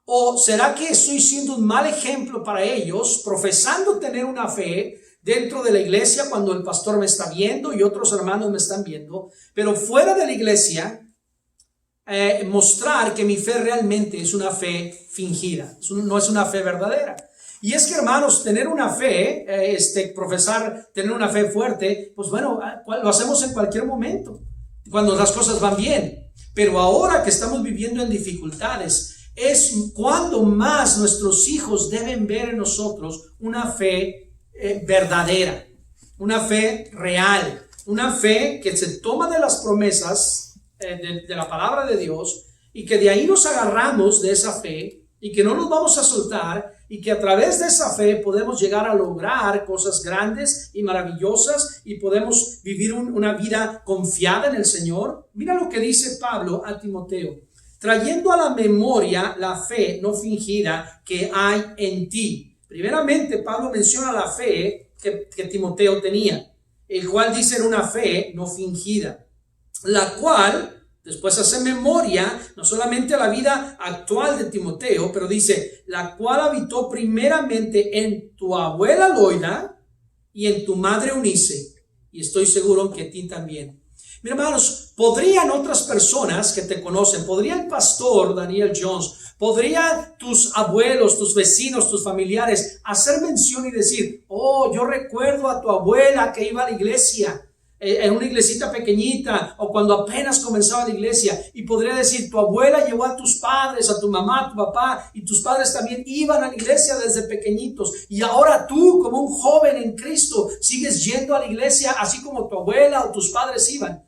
¿O será que estoy siendo un mal ejemplo para ellos, profesando tener una fe dentro de la iglesia cuando el pastor me está viendo y otros hermanos me están viendo, pero fuera de la iglesia, mostrar que mi fe realmente es una fe fingida, no es una fe verdadera? Y es que, hermanos, tener una fe, profesar tener una fe fuerte, pues bueno, lo hacemos en cualquier momento, cuando las cosas van bien. Pero ahora que estamos viviendo en dificultades, es cuando más nuestros hijos deben ver en nosotros una fe verdadera, una fe real, una fe que se toma de las promesas de la palabra de Dios y que de ahí nos agarramos de esa fe y que no nos vamos a soltar y que a través de esa fe podemos llegar a lograr cosas grandes y maravillosas y podemos vivir una vida confiada en el Señor. Mira lo que dice Pablo a Timoteo. Trayendo a la memoria la fe no fingida que hay en ti. Primeramente, Pablo menciona la fe que Timoteo tenía, el cual dice era una fe no fingida, la cual después hace memoria no solamente a la vida actual de Timoteo, pero dice, la cual habitó primeramente en tu abuela Loida y en tu madre Eunice, y estoy seguro que en ti también. Mis hermanos, podrían otras personas que te conocen, podría el pastor Daniel Jones, podría tus abuelos, tus vecinos, tus familiares hacer mención y decir, oh, yo recuerdo a tu abuela que iba a la iglesia, en una iglesita pequeñita, o cuando apenas comenzaba la iglesia, y podría decir, tu abuela llevó a tus padres, a tu mamá, a tu papá, y tus padres también iban a la iglesia desde pequeñitos, y ahora tú, como un joven en Cristo, sigues yendo a la iglesia así como tu abuela o tus padres iban.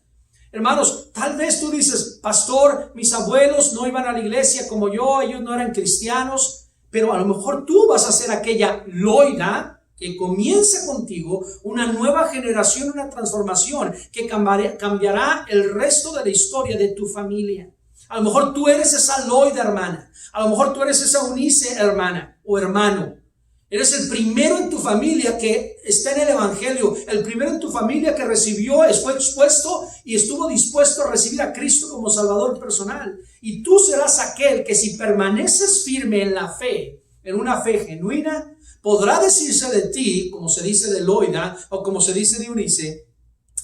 Hermanos, tal vez tú dices, pastor, mis abuelos no iban a la iglesia como yo, ellos no eran cristianos, pero a lo mejor tú vas a ser aquella Loida que comienza contigo una nueva generación, una transformación que cambiará el resto de la historia de tu familia. A lo mejor tú eres esa Loida hermana, a lo mejor tú eres esa Eunice hermana o hermano. Eres el primero en tu familia que está en el evangelio, el primero en tu familia que fue expuesto y estuvo dispuesto a recibir a Cristo como Salvador personal. Y tú serás aquel que, si permaneces firme en la fe, en una fe genuina, podrá decirse de ti, como se dice de Loida o como se dice de Eunice,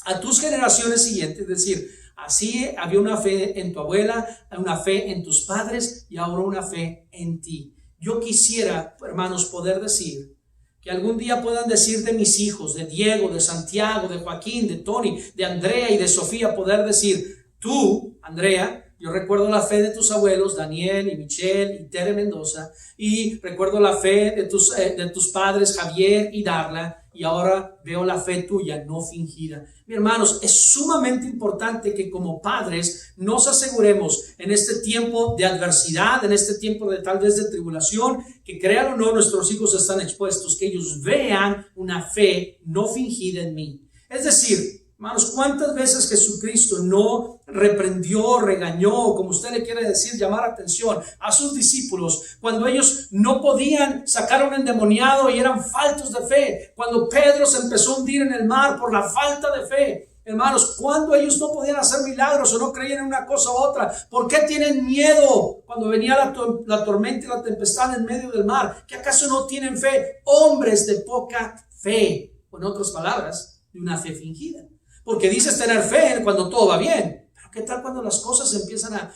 a tus generaciones siguientes, decir, así había una fe en tu abuela, una fe en tus padres y ahora una fe en ti. Yo quisiera, hermanos, poder decir que algún día puedan decir de mis hijos, de Diego, de Santiago, de Joaquín, de Tony, de Andrea y de Sofía, poder decir, tú, Andrea, yo recuerdo la fe de tus abuelos, Daniel y Michelle y Tere Mendoza, y recuerdo la fe de tus padres, Javier y Darla, y ahora veo la fe tuya no fingida. Mis hermanos, es sumamente importante que como padres nos aseguremos en este tiempo de adversidad, en este tiempo de tal vez de tribulación, que crean o no nuestros hijos están expuestos, que ellos vean una fe no fingida en mí. Es decir, hermanos, ¿cuántas veces Jesucristo no reprendió, regañó, como usted le quiere decir, llamar atención a sus discípulos cuando ellos no podían sacar a un endemoniado y eran faltos de fe? Cuando Pedro se empezó a hundir en el mar por la falta de fe. Hermanos, cuando ellos no podían hacer milagros o no creían en una cosa u otra, ¿por qué tienen miedo cuando venía la tormenta y la tempestad en medio del mar? ¿Que acaso no tienen fe? Hombres de poca fe, o en otras palabras, de una fe fingida. Porque dices tener fe cuando todo va bien. Pero ¿qué tal cuando las cosas empiezan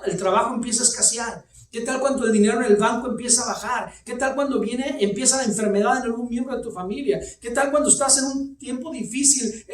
el trabajo empieza a escasear? ¿Qué tal cuando el dinero en el banco empieza a bajar? ¿Qué tal cuando empieza la enfermedad en algún miembro de tu familia? ¿Qué tal cuando estás en un tiempo difícil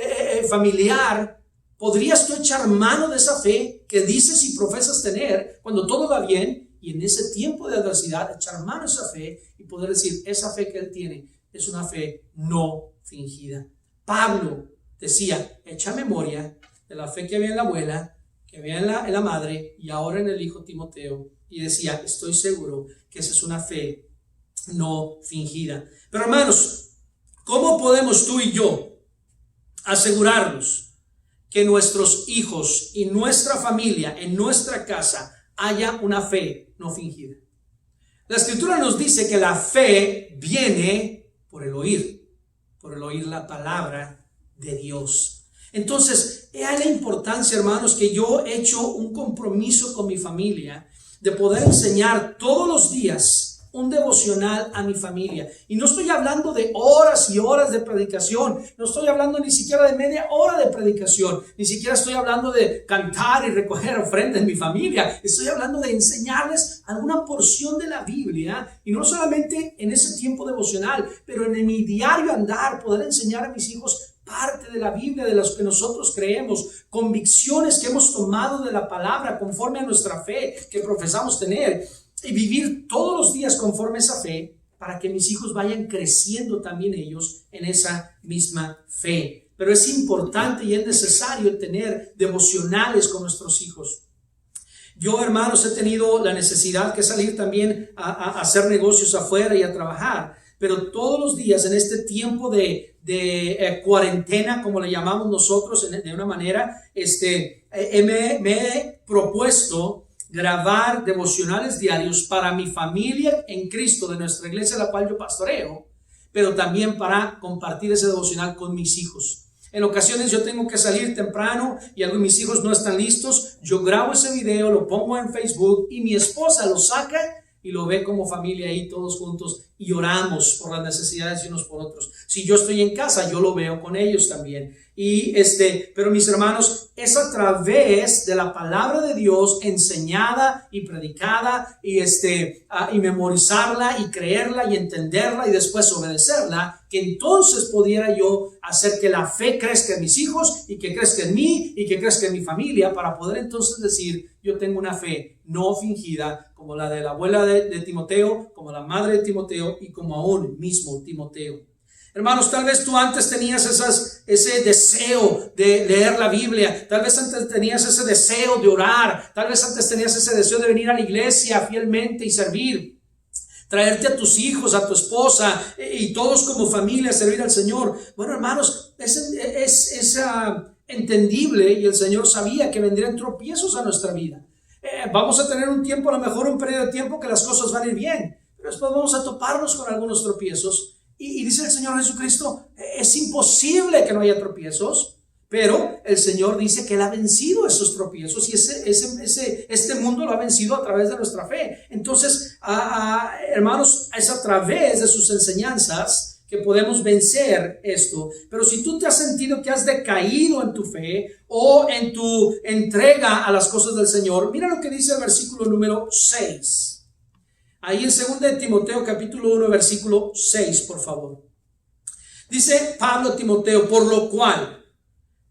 familiar? ¿Podrías tú echar mano de esa fe que dices y profesas tener cuando todo va bien? Y en ese tiempo de adversidad, echar mano de esa fe y poder decir, esa fe que él tiene es una fe no fingida. Pablo decía, echa memoria de la fe que había en la abuela, que había en la madre y ahora en el hijo Timoteo. Y decía, estoy seguro que esa es una fe no fingida. Pero hermanos, ¿cómo podemos tú y yo asegurarnos que nuestros hijos y nuestra familia, en nuestra casa, haya una fe no fingida? La escritura nos dice que la fe viene por el oír la palabra de Dios. Entonces, es la importancia, hermanos, que yo he hecho un compromiso con mi familia de poder enseñar todos los días un devocional a mi familia. Y no estoy hablando de horas y horas de predicación, no estoy hablando ni siquiera de media hora de predicación, ni siquiera estoy hablando de cantar y recoger ofrenda en mi familia. Estoy hablando de enseñarles alguna porción de la Biblia, y no solamente en ese tiempo devocional, pero en mi diario andar, poder enseñar a mis hijos parte de la Biblia, de los que nosotros creemos, convicciones que hemos tomado de la palabra conforme a nuestra fe que profesamos tener, y vivir todos los días conforme a esa fe, para que mis hijos vayan creciendo también ellos en esa misma fe. Pero es importante y es necesario tener devocionales con nuestros hijos. Yo, hermanos, he tenido la necesidad de salir también a hacer negocios afuera y a trabajar, pero todos los días en este tiempo de cuarentena, como le llamamos nosotros de una manera, me he propuesto grabar devocionales diarios para mi familia en Cristo de nuestra iglesia, la cual yo pastoreo, pero también para compartir ese devocional con mis hijos. En ocasiones yo tengo que salir temprano y algunos de mis hijos no están listos. Yo grabo ese video, lo pongo en Facebook y mi esposa lo saca y lo ve como familia ahí todos juntos y oramos por las necesidades de unos por otros. Si yo estoy en casa, yo lo veo con ellos también. Pero mis hermanos, es a través de la palabra de Dios enseñada y predicada y memorizarla y creerla y entenderla y después obedecerla, que entonces pudiera yo hacer que la fe crezca en mis hijos y que crezca en mí y que crezca en mi familia, para poder entonces decir, yo tengo una fe no fingida, como la de la abuela de Timoteo, como la madre de Timoteo y como aún mismo Timoteo. Hermanos, tal vez tú antes tenías ese deseo de leer la Biblia, tal vez antes tenías ese deseo de orar, tal vez antes tenías ese deseo de venir a la iglesia fielmente y servir, traerte a tus hijos, a tu esposa y todos como familia servir al Señor. Bueno, hermanos, es entendible, y el Señor sabía que vendrían tropiezos a nuestra vida. Vamos a tener un tiempo, a lo mejor un periodo de tiempo que las cosas van a ir bien, pero después vamos a toparnos con algunos tropiezos. Y dice el Señor Jesucristo, es imposible que no haya tropiezos, pero el Señor dice que Él ha vencido esos tropiezos y este mundo lo ha vencido a través de nuestra fe. Entonces, hermanos, es a través de sus enseñanzas que podemos vencer esto. Pero si tú te has sentido que has decaído en tu fe o en tu entrega a las cosas del Señor, mira lo que dice el versículo número 6. Ahí en 2 de Timoteo capítulo 1 versículo 6, por favor. Dice Pablo a Timoteo, por lo cual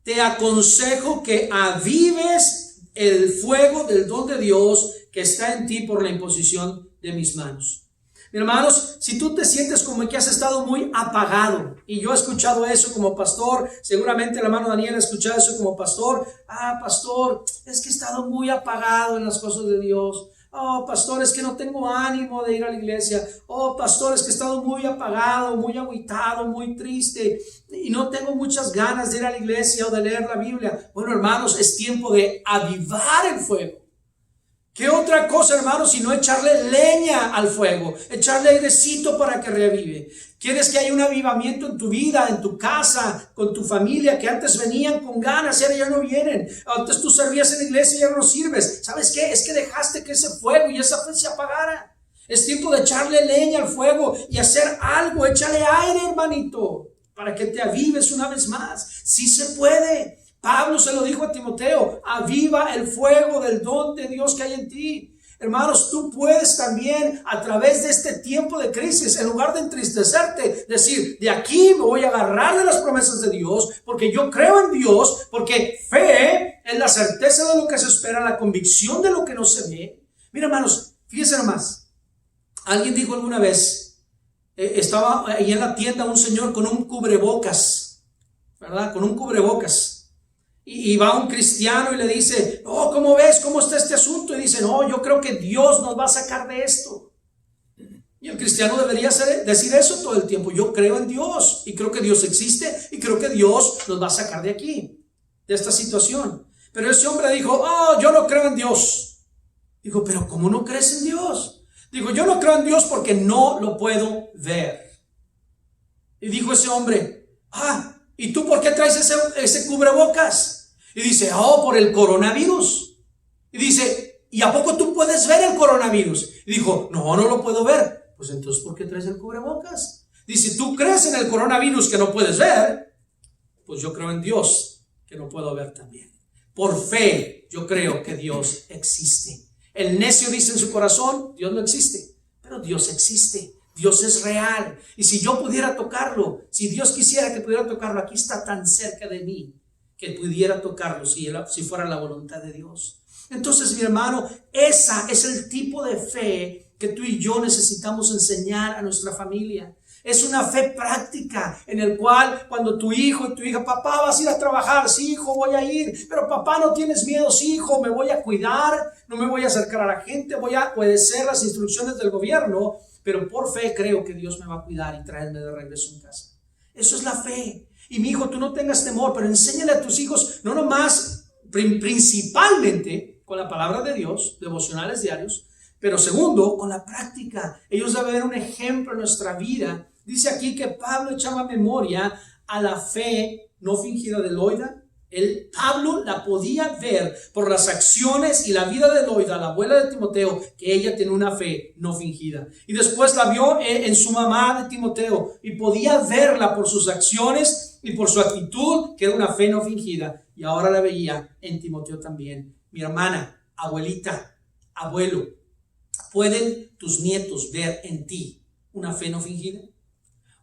te aconsejo que avives el fuego del don de Dios que está en ti por la imposición de mis manos. Mis hermanos, si tú te sientes como que has estado muy apagado, y yo he escuchado eso como pastor, seguramente el hermano Daniel ha escuchado eso como pastor. Pastor, es que he estado muy apagado en las cosas de Dios. Pastor, es que no tengo ánimo de ir a la iglesia. Pastor, es que he estado muy apagado, muy agüitado, muy triste y no tengo muchas ganas de ir a la iglesia o de leer la Biblia. Bueno, hermanos, es tiempo de avivar el fuego. ¿Qué otra cosa, hermanos, sino echarle leña al fuego, echarle airecito para que revive? ¿Quieres que haya un avivamiento en tu vida, en tu casa, con tu familia, que antes venían con ganas y ahora ya no vienen? Antes tú servías en la iglesia y ya no sirves. ¿Sabes qué? Es que dejaste que ese fuego y esa fe se apagara. Es tiempo de echarle leña al fuego y hacer algo. Échale aire, hermanito, para que te avives una vez más. Sí se puede. Pablo se lo dijo a Timoteo, aviva el fuego del don de Dios que hay en ti. Hermanos, tú puedes también a través de este tiempo de crisis, en lugar de entristecerte, decir, de aquí me voy a agarrar de las promesas de Dios, porque yo creo en Dios, porque fe es la certeza de lo que se espera, la convicción de lo que no se ve. Mira, hermanos, fíjense nomás. Alguien dijo alguna vez, estaba ahí en la tienda un señor con un cubrebocas, ¿verdad? Con un cubrebocas. Y va un cristiano y le dice, oh, ¿cómo ves? ¿Cómo está este asunto? Y dice, no, yo creo que Dios nos va a sacar de esto. Y el cristiano debería decir eso todo el tiempo. Yo creo en Dios y creo que Dios existe y creo que Dios nos va a sacar de aquí, de esta situación. Pero ese hombre dijo, oh, yo no creo en Dios. Dijo, pero ¿cómo no crees en Dios? Dijo, yo no creo en Dios porque no lo puedo ver. Y dijo ese hombre, ¿y tú por qué traes ese cubrebocas? Y dice, por el coronavirus. Y dice, ¿y a poco tú puedes ver el coronavirus? Y dijo, no lo puedo ver. Pues entonces, ¿por qué traes el cubrebocas? Dice, ¿tú crees en el coronavirus que no puedes ver? Pues yo creo en Dios que no puedo ver también. Por fe, yo creo que Dios existe. El necio dice en su corazón, Dios no existe, pero Dios existe. Dios es real. Y si yo pudiera tocarlo, si Dios quisiera que pudiera tocarlo, aquí está tan cerca de mí, que pudiera tocarlo si fuera la voluntad de Dios. Entonces, mi hermano, esa es el tipo de fe que tú y yo necesitamos enseñar a nuestra familia. Es una fe práctica en el cual cuando tu hijo y tu hija, papá, vas a ir a trabajar, sí, hijo, voy a ir, pero papá, no tienes miedo, sí, hijo, me voy a cuidar, no me voy a acercar a la gente, voy a obedecer las instrucciones del gobierno, pero por fe creo que Dios me va a cuidar y traerme de regreso en casa. Eso es la fe. Y mi hijo, tú no tengas temor, pero enséñale a tus hijos, no nomás, principalmente con la palabra de Dios, devocionales diarios, pero segundo, con la práctica. Ellos deben ver un ejemplo en nuestra vida. Dice aquí que Pablo echaba memoria a la fe no fingida de Loida. Pablo la podía ver por las acciones y la vida de Loida, la abuela de Timoteo, que ella tenía una fe no fingida. Y después la vio en su mamá de Timoteo y podía verla por sus acciones y por su actitud, que era una fe no fingida. Y ahora la veía en Timoteo también. Mi hermana, abuelita, abuelo, ¿pueden tus nietos ver en ti una fe no fingida?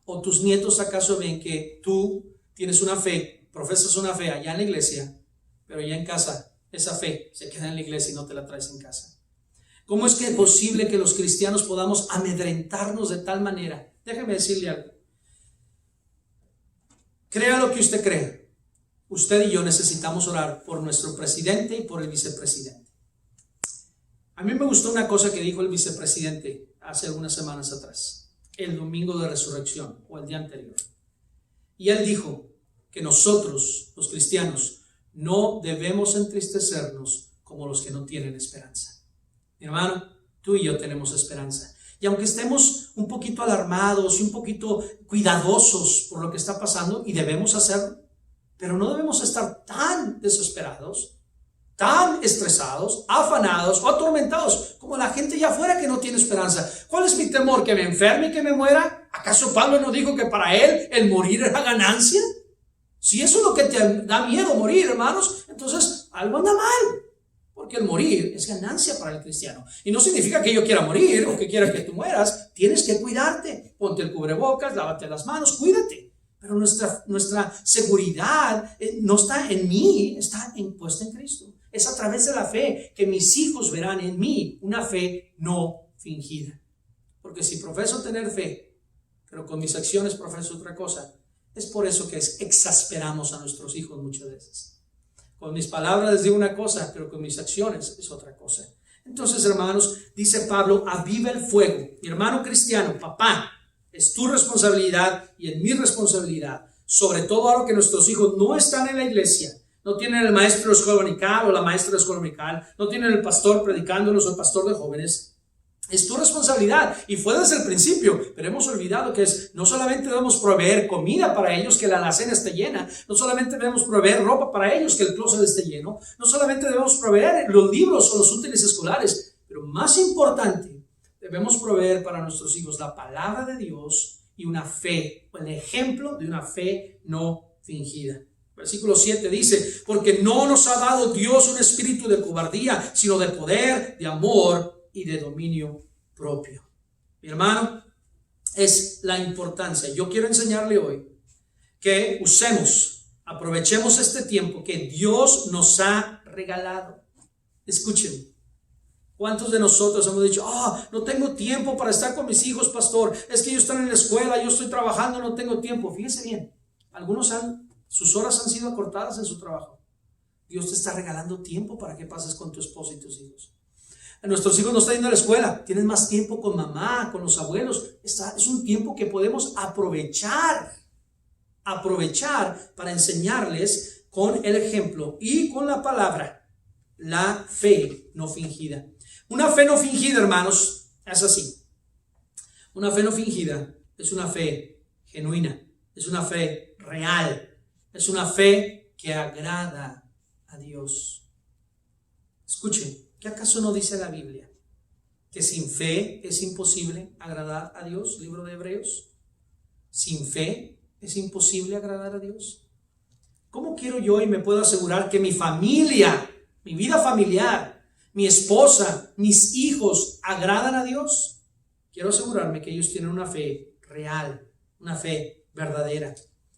¿O tus nietos acaso ven que tú tienes una fe, profesas una fe allá en la iglesia, pero ya en casa esa fe se queda en la iglesia y no te la traes en casa? ¿Cómo es que es posible que los cristianos podamos amedrentarnos de tal manera? Déjeme decirle algo. Crea lo que usted crea. Usted y yo necesitamos orar por nuestro presidente y por el vicepresidente. A mí me gustó una cosa que dijo el vicepresidente hace algunas semanas atrás, el domingo de resurrección o el día anterior. Y él dijo que nosotros, los cristianos, no debemos entristecernos como los que no tienen esperanza. Mi hermano, tú y yo tenemos esperanza. Y aunque estemos un poquito alarmados y un poquito cuidadosos por lo que está pasando, y debemos hacerlo, pero no debemos estar tan desesperados, tan estresados, afanados o atormentados como la gente allá afuera que no tiene esperanza. ¿Cuál es mi temor? ¿Que me enferme y que me muera? ¿Acaso Pablo no dijo que para él el morir era ganancia? Si eso es lo que te da miedo, morir, hermanos, entonces algo anda mal. Porque el morir es ganancia para el cristiano. Y no significa que yo quiera morir o que quiera que tú mueras. Tienes que cuidarte. Ponte el cubrebocas, lávate las manos, cuídate. Pero nuestra seguridad no está en mí, está puesta en Cristo. Es a través de la fe que mis hijos verán en mí una fe no fingida. Porque si profeso tener fe, pero con mis acciones profeso otra cosa, es por eso que exasperamos a nuestros hijos muchas veces. Con mis palabras les digo una cosa, pero con mis acciones es otra cosa. Entonces, hermanos, dice Pablo, aviva el fuego. Mi hermano cristiano, papá, es tu responsabilidad y es mi responsabilidad. Sobre todo ahora que nuestros hijos no están en la iglesia, no tienen el maestro de escuela dominical o la maestra de escuela dominical, no tienen el pastor predicándolos o el pastor de jóvenes. Es tu responsabilidad y fue desde el principio, pero hemos olvidado que no solamente debemos proveer comida para ellos, que la alacena esté llena, no solamente debemos proveer ropa para ellos, que el closet esté lleno, no solamente debemos proveer los libros o los útiles escolares, pero más importante, debemos proveer para nuestros hijos la palabra de Dios y una fe, el ejemplo de una fe no fingida. Versículo 7 dice, porque no nos ha dado Dios un espíritu de cobardía, sino de poder, de amor y de dominio propio. Mi hermano, es la importancia. Yo quiero enseñarle hoy que aprovechemos este tiempo que Dios nos ha regalado. Escuchen, ¿cuántos de nosotros hemos dicho, no tengo tiempo para estar con mis hijos, pastor? Es que ellos están en la escuela, yo estoy trabajando, no tengo tiempo. Fíjese bien, algunos sus horas han sido acortadas en su trabajo. Dios te está regalando tiempo para que pases con tu esposa y tus hijos. Nuestros hijos no están yendo a la escuela, tienen más tiempo con mamá, con los abuelos. Es un tiempo que podemos aprovechar para enseñarles con el ejemplo y con la palabra la fe no fingida. Una fe no fingida, hermanos, es así. Una fe no fingida es una fe genuina, es una fe real, es una fe que agrada a Dios. Escuchen, ¿qué acaso no dice la Biblia que sin fe es imposible agradar a Dios? Libro de Hebreos. Sin fe es imposible agradar a Dios. ¿Cómo quiero yo y me puedo asegurar que mi familia, mi vida familiar, mi esposa, mis hijos agradan a Dios? Quiero asegurarme que ellos tienen una fe real, una fe verdadera.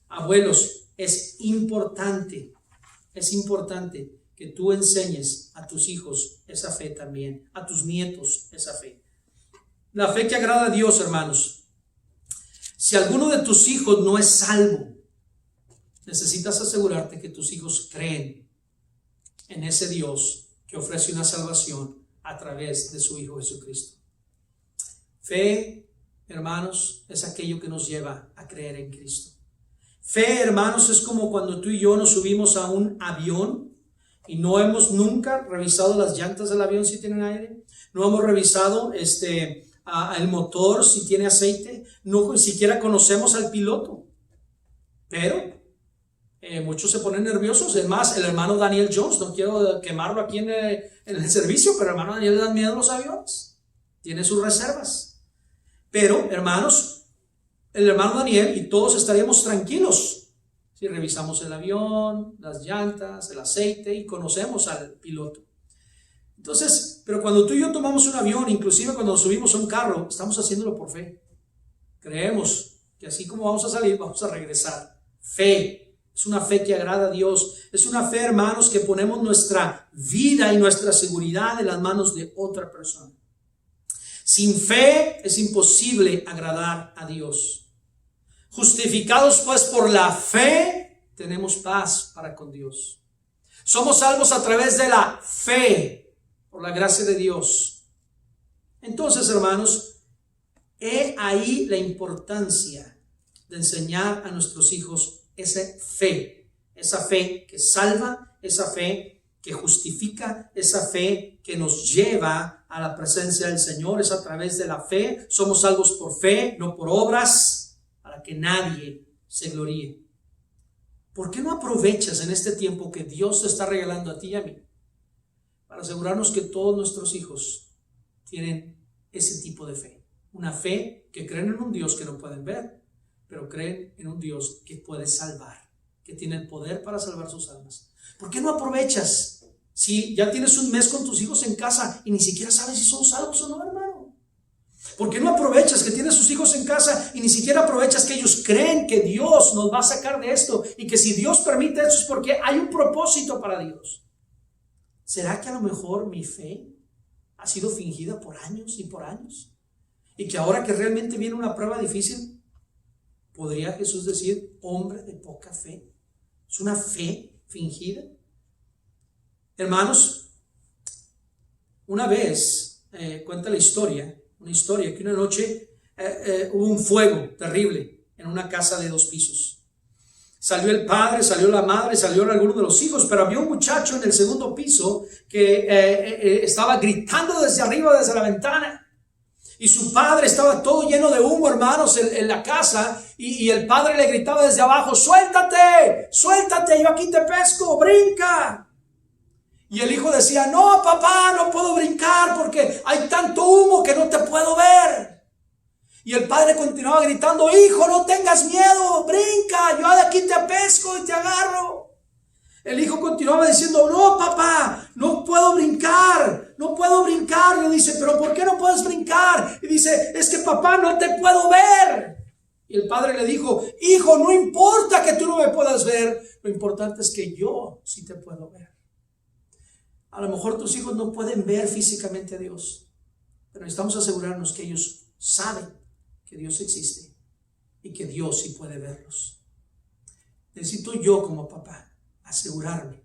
Abuelos, es importante que tú enseñes a tus hijos esa fe también, a tus nietos esa fe. La fe que agrada a Dios, hermanos. Si alguno de tus hijos no es salvo, necesitas asegurarte que tus hijos creen en ese Dios que ofrece una salvación a través de su Hijo Jesucristo. Fe, hermanos, es aquello que nos lleva a creer en Cristo. Fe, hermanos, es como cuando tú y yo nos subimos a un avión y no hemos nunca revisado las llantas del avión si tienen aire, no hemos revisado el motor si tiene aceite, no ni siquiera conocemos al piloto. Pero muchos se ponen nerviosos. Es más, el hermano Daniel Jones, no quiero quemarlo aquí en el servicio, pero el hermano Daniel le da miedo a los aviones, tiene sus reservas. Pero, hermanos, el hermano Daniel y todos estaríamos tranquilos si revisamos el avión, las llantas, el aceite y conocemos al piloto. Entonces, pero cuando tú y yo tomamos un avión, inclusive cuando nos subimos a un carro, estamos haciéndolo por fe. Creemos que así como vamos a salir, vamos a regresar. Fe, es una fe que agrada a Dios. Es una fe, hermanos, que ponemos nuestra vida y nuestra seguridad en las manos de otra persona. Sin fe es imposible agradar a Dios. Justificados pues por la fe, tenemos paz para con Dios. Somos salvos a través de la fe, por la gracia de Dios. Entonces, hermanos, he ahí la importancia de enseñar a nuestros hijos esa fe que salva, esa fe que justifica, esa fe que nos lleva a la presencia del Señor. Es a través de la fe. Somos salvos por fe, no por obras, para que nadie se gloríe. ¿Por qué no aprovechas en este tiempo que Dios te está regalando a ti y a mí para asegurarnos que todos nuestros hijos tienen ese tipo de fe? Una fe que creen en un Dios que no pueden ver, pero creen en un Dios que puede salvar, que tiene el poder para salvar sus almas. ¿Por qué no aprovechas? Si ya tienes un mes con tus hijos en casa y ni siquiera sabes si son salvos o no, hermano. ¿Por qué no aprovechas que tienes sus hijos en casa y ni siquiera aprovechas que ellos creen que Dios nos va a sacar de esto y que si Dios permite eso es porque hay un propósito para Dios? ¿Será que a lo mejor mi fe ha sido fingida por años y por años? Y que ahora que realmente viene una prueba difícil, ¿podría Jesús decir, hombre de poca fe? ¿Es una fe fingida? Hermanos, una vez cuenta una historia que una noche hubo un fuego terrible en una casa de 2 pisos. Salió el padre, salió la madre, salieron algunos de los hijos, pero había un muchacho en el 2º piso que estaba gritando desde arriba, desde la ventana. Y su padre estaba todo lleno de humo, hermanos, en la casa. Y el padre le gritaba desde abajo, suéltate, suéltate, yo aquí te pesco, brinca. Y el hijo decía, no papá, no puedo brincar porque hay tanto humo que no te puedo ver. Y el padre continuaba gritando, hijo, no tengas miedo, brinca, yo de aquí te pesco y te agarro. El hijo continuaba diciendo, no, papá, no puedo brincar, no puedo brincar. Le dice, pero ¿por qué no puedes brincar? Y dice, es que papá, no te puedo ver. Y el padre le dijo, hijo, no importa que tú no me puedas ver, lo importante es que yo sí te puedo ver. A lo mejor tus hijos no pueden ver físicamente a Dios, pero necesitamos asegurarnos que ellos saben que Dios existe y que Dios sí puede verlos. Necesito yo como papá asegurarme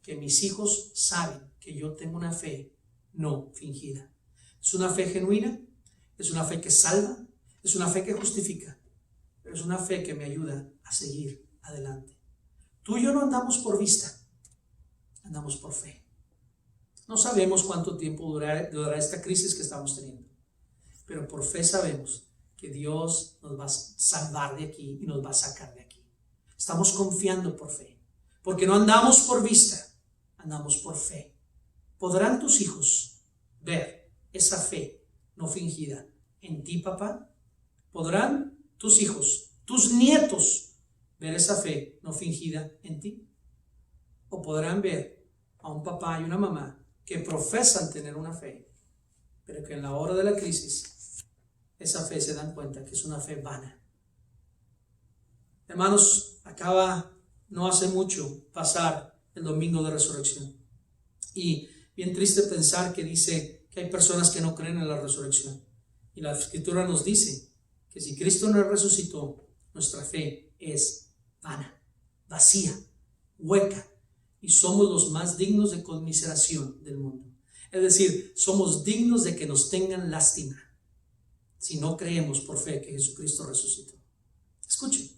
que mis hijos saben que yo tengo una fe no fingida. Es una fe genuina, es una fe que salva, es una fe que justifica, pero es una fe que me ayuda a seguir adelante. Tú y yo no andamos por vista, andamos por fe. No sabemos cuánto tiempo durará esta crisis que estamos teniendo, pero por fe sabemos que Dios nos va a salvar de aquí y nos va a sacar de aquí. Estamos confiando por fe, porque no andamos por vista, andamos por fe. ¿Podrán tus hijos ver esa fe no fingida en ti, papá? ¿Podrán tus hijos, tus nietos, ver esa fe no fingida en ti? ¿O podrán ver a un papá y una mamá que profesan tener una fe, pero que en la hora de la crisis esa fe se dan cuenta que es una fe vana? Hermanos, acaba no hace mucho pasar el domingo de resurrección, y bien triste pensar que dice que hay personas que no creen en la resurrección, y la escritura nos dice que si Cristo no resucitó, nuestra fe es vana, vacía, hueca, y somos los más dignos de conmiseración del mundo. Es decir, somos dignos de que nos tengan lástima si no creemos por fe que Jesucristo resucitó. Escuchen,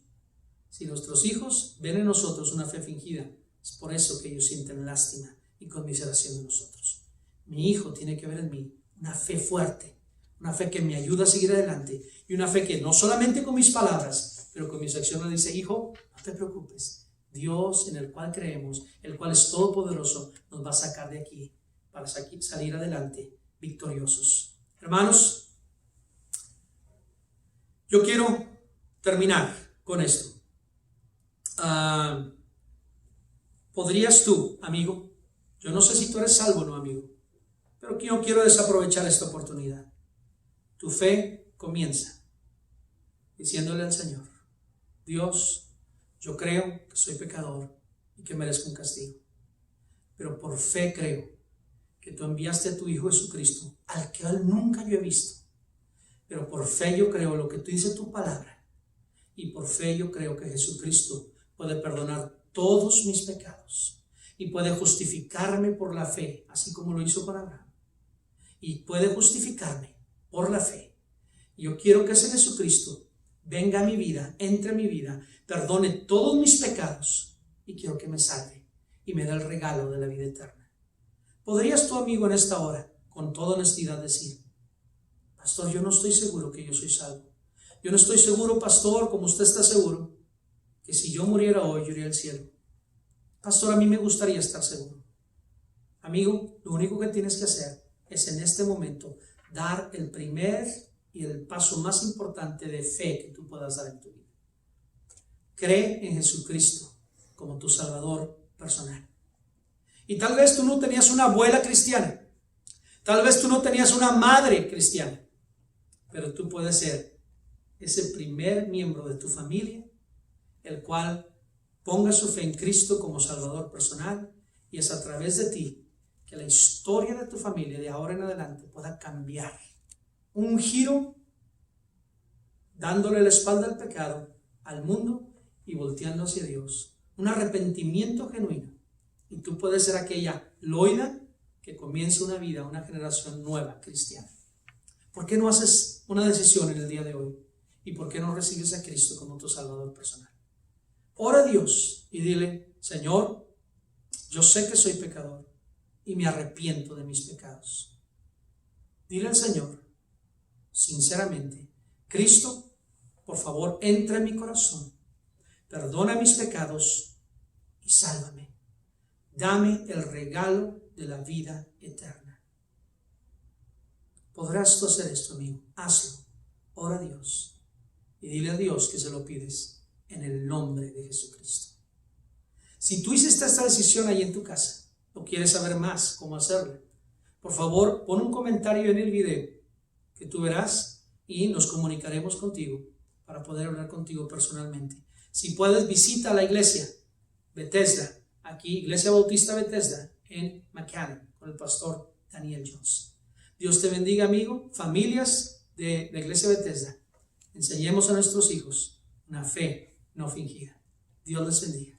si nuestros hijos ven en nosotros una fe fingida, es por eso que ellos sienten lástima y conmiseración de nosotros. Mi hijo tiene que ver en mí una fe fuerte, una fe que me ayuda a seguir adelante, y una fe que no solamente con mis palabras, pero con mis acciones dice, hijo, no te preocupes, Dios en el cual creemos, el cual es todopoderoso, nos va a sacar de aquí para salir adelante victoriosos. Hermanos, yo quiero terminar con esto. ¿Podrías tú, amigo? Yo no sé si tú eres salvo o no, amigo, pero yo quiero desaprovechar esta oportunidad. Tu fe comienza diciéndole al Señor, Dios, yo creo que soy pecador y que merezco un castigo, pero por fe creo que tú enviaste a tu Hijo Jesucristo, al que nunca yo he visto, pero por fe yo creo lo que tú dices tu palabra, y por fe yo creo que Jesucristo puede perdonar todos mis pecados y puede justificarme por la fe, así como lo hizo con Abraham, y puede justificarme por la fe. Yo quiero que ese Jesucristo venga a mi vida, entre a mi vida, perdone todos mis pecados, y quiero que me salve y me dé el regalo de la vida eterna. ¿Podrías tú, amigo, en esta hora, con toda honestidad decir, pastor, yo no estoy seguro que yo soy salvo? Yo no estoy seguro, pastor, como usted está seguro, que si yo muriera hoy, yo iría al cielo. Pastor, a mí me gustaría estar seguro. Amigo, lo único que tienes que hacer es en este momento dar el primer y el paso más importante de fe que tú puedas dar en tu vida. Cree en Jesucristo como tu Salvador personal. Y tal vez tú no tenías una abuela cristiana, tal vez tú no tenías una madre cristiana, pero tú puedes ser ese primer miembro de tu familia, el cual ponga su fe en Cristo como Salvador personal, y es a través de ti que la historia de tu familia de ahora en adelante pueda cambiar. Un giro dándole la espalda al pecado, al mundo, y volteando hacia Dios. Un arrepentimiento genuino. Y tú puedes ser aquella Loida que comienza una vida, una generación nueva cristiana. ¿Por qué no haces una decisión en el día de hoy? ¿Y por qué no recibes a Cristo como tu Salvador personal? Ora a Dios y dile, Señor, yo sé que soy pecador y me arrepiento de mis pecados. Dile al Señor, sinceramente, Cristo, por favor, entra en mi corazón, perdona mis pecados y sálvame. Dame el regalo de la vida eterna. ¿Podrás tú hacer esto, amigo? Hazlo. Ora a Dios y dile a Dios que se lo pides en el nombre de Jesucristo. Si tú hiciste esta decisión ahí en tu casa, o quieres saber más cómo hacerlo, por favor, pon un comentario en el video que tú verás y nos comunicaremos contigo para poder hablar contigo personalmente. Si puedes, visita la iglesia Bethesda, aquí, Iglesia Bautista Bethesda, en McAllen, con el pastor Daniel Jones. Dios te bendiga, amigo, familias de la Iglesia Bethesda. Enseñemos a nuestros hijos una fe no fingida. Dios les bendiga.